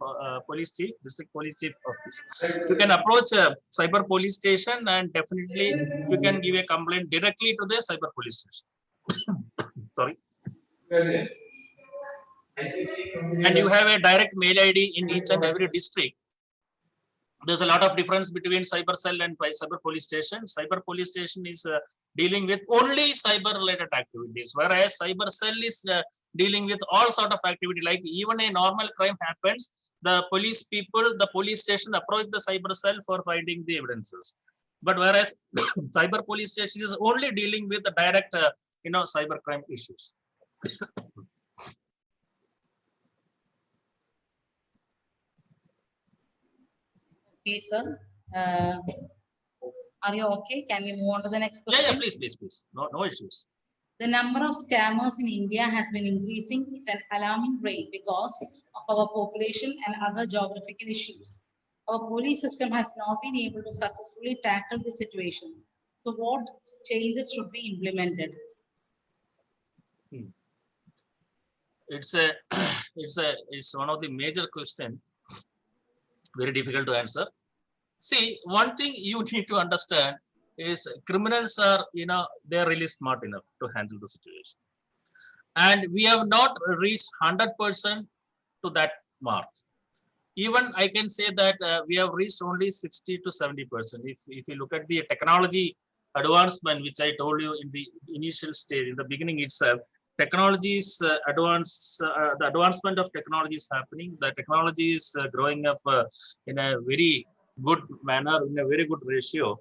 police chief, district police chief office. You can approach a cyber police station and definitely you can give a complaint directly to the cyber police station. Sorry. And you have a direct mail ID in each and every district. There's a lot of difference between cyber cell and cyber police station. Cyber police station is dealing with only cyber related activities, whereas cyber cell is dealing with all sort of activity. Like even a normal crime happens, the police people, the police station approach the cyber cell for finding the evidences. But whereas cyber police station is only dealing with the direct, cyber crime issues. Okay, sir. Are you okay? Can we move on to the next Yeah, question? please. No issues. The number of scammers in India has been increasing at an alarming rate because of our population and other geographical issues. Our police system has not been able to successfully tackle the situation. So what changes should be implemented? It's one of the major question, very difficult to answer. See, one thing you need to understand is criminals are, they're really smart enough to handle the situation. And we have not reached 100% to that mark. Even I can say that we have reached only 60 to 70%. If you look at the technology advancement, which I told you in the initial stage, in the beginning itself, technology is the advancement of technology is happening. The technology is growing up in a very good manner, in a very good ratio.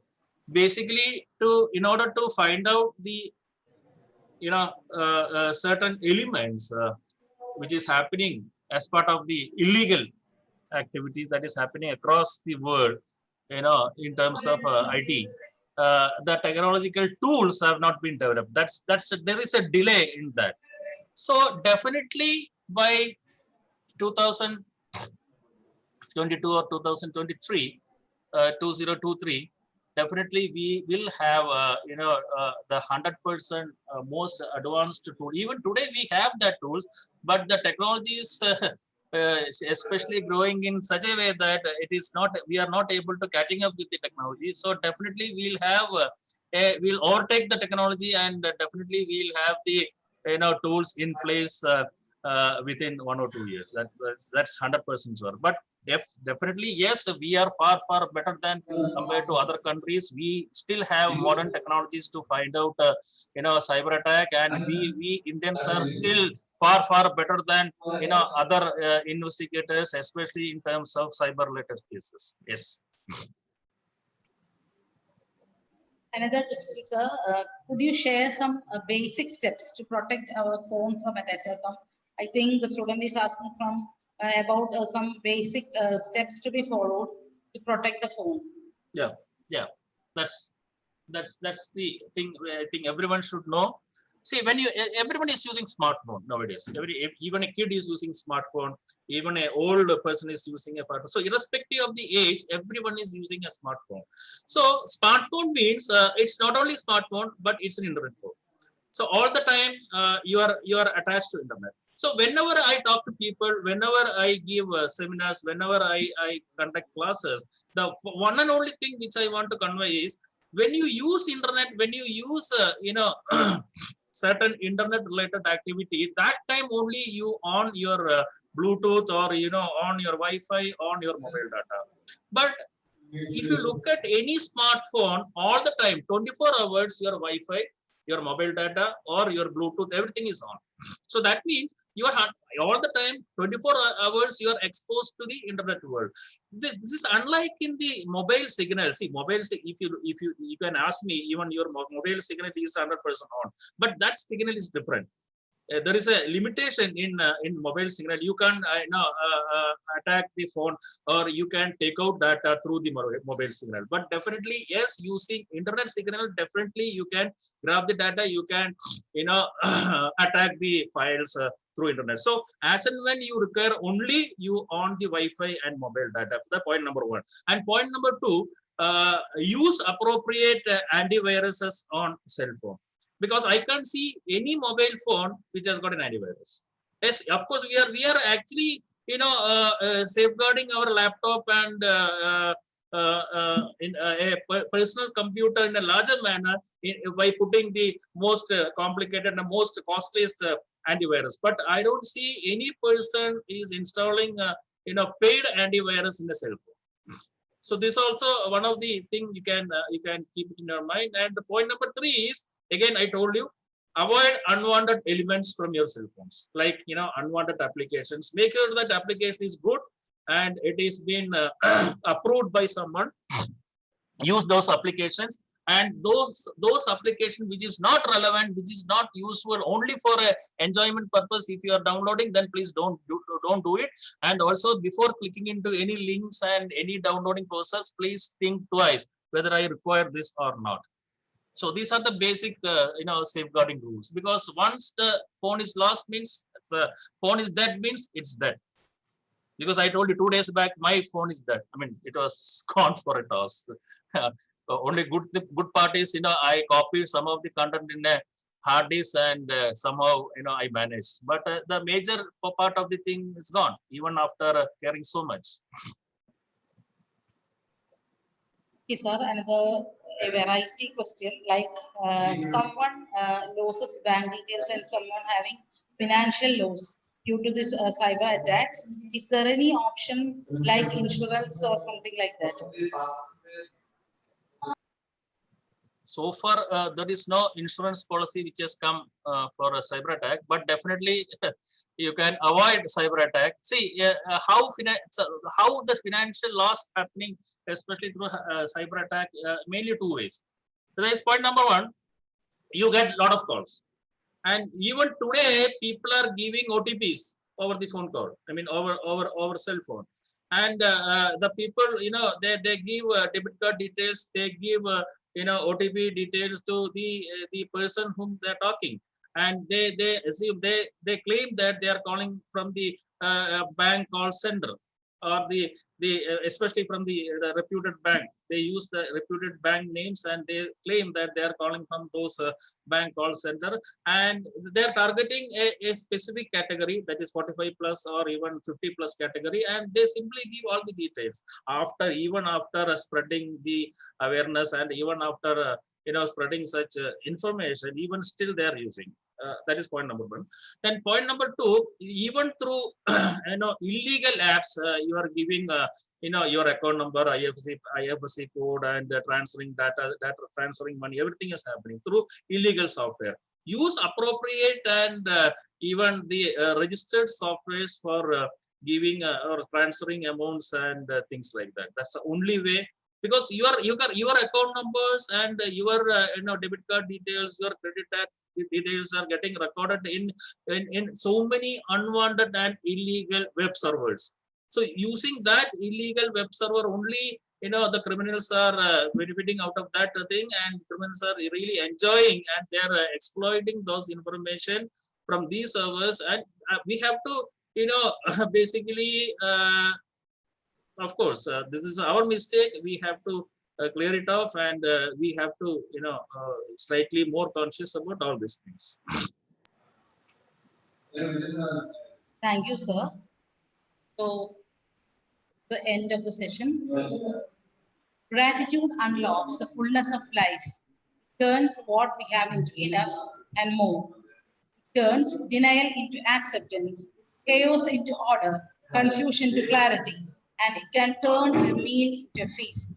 Basically, in order to find out the certain elements which is happening as part of the illegal activities that is happening across the world, in terms of IT. The technological tools have not been developed. There is a delay in that. So definitely by 2022 or 2023, 2023, definitely we will have the 100% most advanced tool. Even today we have that tools, but the technology is especially growing in such a way that we are not able to catching up with the technology. So definitely we'll have we'll overtake the technology, and definitely we'll have the tools in place within 1 or 2 years. That's 100% sure. But definitely yes, we are far better than compared to other countries. We still have modern technologies to find out cyber attack, and we Indians are still far better than other investigators, especially in terms of cyber related cases. Yes. Another question, sir. Could you share some basic steps to protect our phone from attacks? I think the student is asking from about some basic steps to be followed to protect the phone. Yeah. That's the thing. I think everyone should know. See, everyone is using smartphone nowadays. Even a kid is using smartphone. Even an old person is using a smartphone. So irrespective of the age, everyone is using a smartphone. So smartphone means it's not only smartphone, but it's an internet phone. So all the time you are attached to internet. So whenever I talk to people, whenever I give seminars, whenever I conduct classes, the one and only thing which I want to convey is, when you use internet, when you use certain internet related activity, that time only you on your Bluetooth or on your Wi-Fi, on your mobile data. But if you look at any smartphone, all the time 24 hours your Wi-Fi, your mobile data or your Bluetooth, everything is on. So that means you are all the time 24 hours you are exposed to the internet world. This is unlike in the mobile signal. See, if you can ask me, even your mobile signal is 100% on, but that signal is different. There is a limitation in mobile signal. You can attack the phone, or you can take out data through the mobile signal. But definitely yes, using internet signal, definitely you can grab the data, you can attack the files through internet. So as and when you require, only you on the Wi-Fi and mobile data. The point number one. And point number two, use appropriate antiviruses on cell phone, because I can't see any mobile phone which has got an antivirus. Yes, of course we are actually safeguarding our laptop and in a personal computer in a larger manner by putting the most complicated and most costliest antivirus. But I don't see any person is installing paid antivirus in a cell phone. So this also one of the things you can keep in your mind. And the point number three is, again, I told you, avoid unwanted elements from your cell phones, like unwanted applications. Make sure that application is good and it is been approved by someone. Use those applications, and those applications which is not relevant, which is not useful, only for a enjoyment purpose, if you are downloading, then please don't do it. And also, before clicking into any links and any downloading process, please think twice whether I require this or not. So these are the basic safeguarding rules, because once the phone is lost, means the phone is dead, means it's dead. Because I told you 2 days back, my phone is dead. I mean, it was gone for a toss. Only good part is, I copied some of the content in a hard disk, and somehow, I managed. But the major part of the thing is gone, even after caring so much. Okay, sir, another a variety question, like someone loses bank details and someone having financial loss due to this cyber attacks. Is there any option like insurance or something like that? So far, there is no insurance policy which has come for a cyber attack, but definitely you can avoid cyber attack. See how the financial loss happening, especially through cyber attack, mainly two ways. There is point number one, you get a lot of calls, and even today people are giving OTPs over the phone call. I mean over cell phone, and the people they give debit card details, they give OTP details to the person whom they are talking, and they assume they claim that they are calling from the bank call center, or the especially from the reputed bank. They use the reputed bank names, and they claim that they are calling from those bank call center, and they are targeting a specific category, that is 45 plus or even 50 plus category, and they simply give all the details even after spreading the awareness, and even after spreading such information, even still they are using. That is point number one. Then point number two, even through illegal apps, you are giving your account number, IFSC code, and transferring data, transferring money. Everything is happening through illegal software. Use appropriate and even the registered softwares for giving or transferring amounts and things like that. That's the only way. Because your account numbers and your debit card details, your credit card details are getting recorded in so many unwanted and illegal web servers. So using that illegal web server, only the criminals are benefiting out of that thing, and criminals are really enjoying, and they are exploiting those information from these servers. And we have to basically. Of course, this is our mistake. We have to clear it off, and we have to, slightly more conscious about all these things. Thank you, sir. So, the end of the session. Gratitude unlocks the fullness of life, turns what we have into enough and more. It turns denial into acceptance, chaos into order, confusion to clarity, and it can turn a meal into a feast.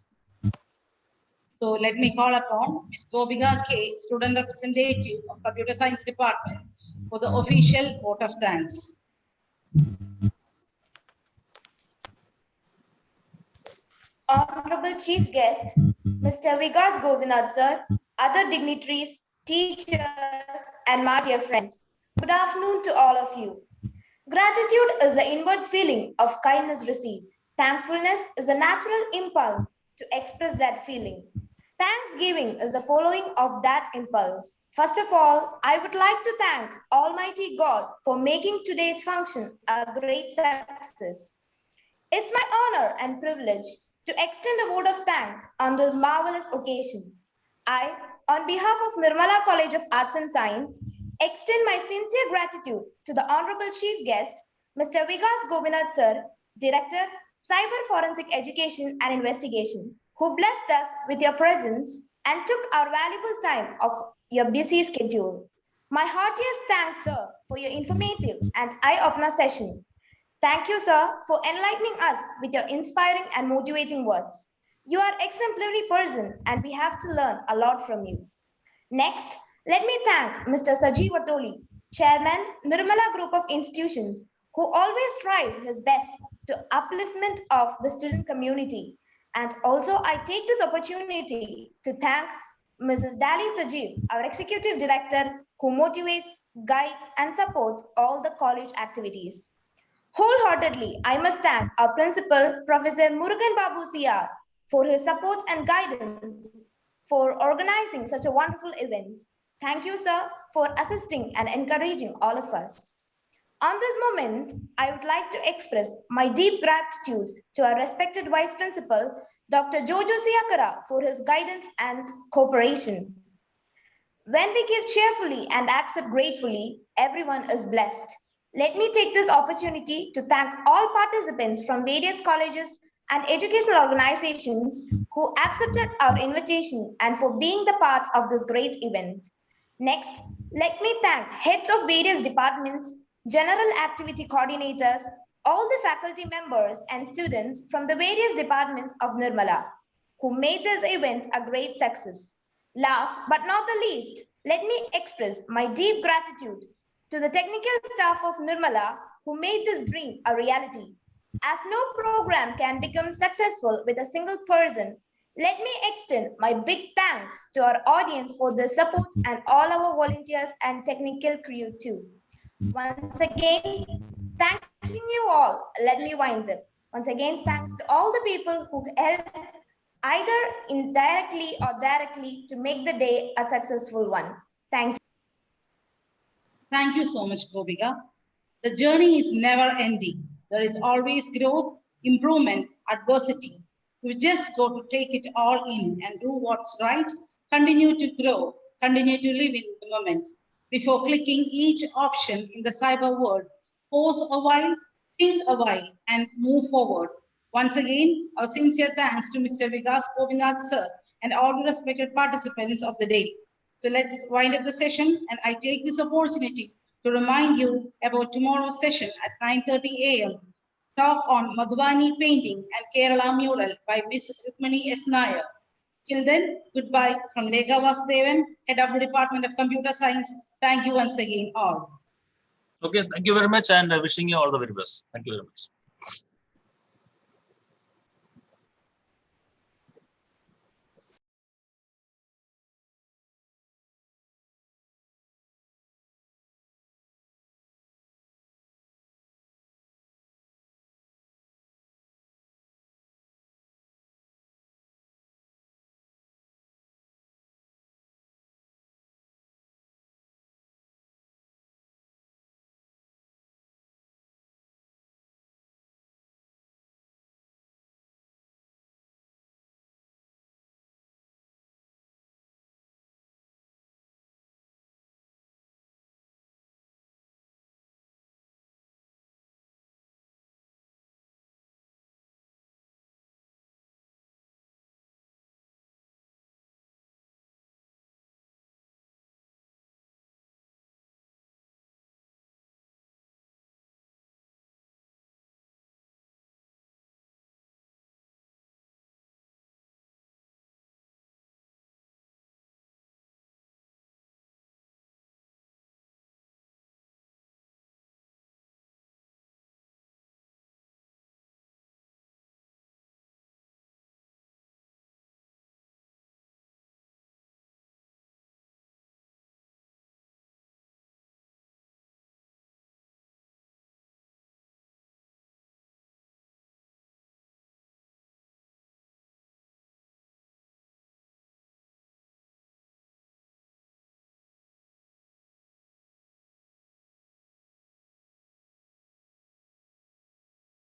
So let me call upon Ms. Gobika K, student representative of Computer Science Department, for the official vote of thanks. Honorable Chief Guest, Mr. Vikas Govinath sir, other dignitaries, teachers, and my dear friends. Good afternoon to all of you. Gratitude is the inward feeling of kindness received. Thankfulness is a natural impulse to express that feeling. Thanksgiving is the following of that impulse. First of all, I would like to thank Almighty God for making today's function a great success. It's my honor and privilege to extend a word of thanks on this marvelous occasion. I, on behalf of Nirmala College of Arts and Science, extend my sincere gratitude to the Honorable Chief Guest, Mr. Vikas Gopinath Sir, Director, Cyber Forensic Education and Investigation, who blessed us with your presence and took our valuable time of your busy schedule. My heartiest thanks, sir, for your informative and eye-opener session. Thank you, sir, for enlightening us with your inspiring and motivating words. You are an exemplary person and we have to learn a lot from you. Next, let me thank Mr. Sajeev Vatoli, Chairman, Nirmala Group of Institutions, who always strive his best to upliftment of the student community. And also, I take this opportunity to thank Mrs. Dali Sajeev, our Executive Director, who motivates, guides, and supports all the college activities. Wholeheartedly, I must thank our principal, Professor Murugan Babu CR, for his support and guidance for organizing such a wonderful event. Thank you, sir, for assisting and encouraging all of us. On this moment, I would like to express my deep gratitude to our respected Vice Principal, Dr. Jojo Siakara, for his guidance and cooperation. When we give cheerfully and accept gratefully, everyone is blessed. Let me take this opportunity to thank all participants from various colleges and educational organizations who accepted our invitation and for being the part of this great event. Next, let me thank heads of various departments, general activity coordinators, all the faculty members and students from the various departments of Nirmala who made this event a great success. Last but not the least, let me express my deep gratitude to the technical staff of Nirmala who made this dream a reality. As no program can become successful with a single person, let me extend my big thanks to our audience for their support and all our volunteers and technical crew too. Once again, thanking you all. Let me wind up. Once again, thanks to all the people who helped either indirectly or directly to make the day a successful one. Thank you. Thank you so much, Gopika. The journey is never ending. There is always growth, improvement, adversity. We just got to take it all in and do what's right, continue to grow, continue to live in the moment. Before clicking each option in the cyber world, pause a while, think a while, and move forward. Once again, our sincere thanks to Mr. Vikas Gopinath Sir and all the respected participants of the day. So let's wind up the session, and I take this opportunity to remind you about tomorrow's session at 9:30 a.m. Talk on Madhubani painting and Kerala mural by Ms. Rukmani S. Nair. Till then, goodbye from Lega Vasudevan, Head of the Department of Computer Science. Thank you once again all. Okay, thank you very much and wishing you all the very best. Thank you very much.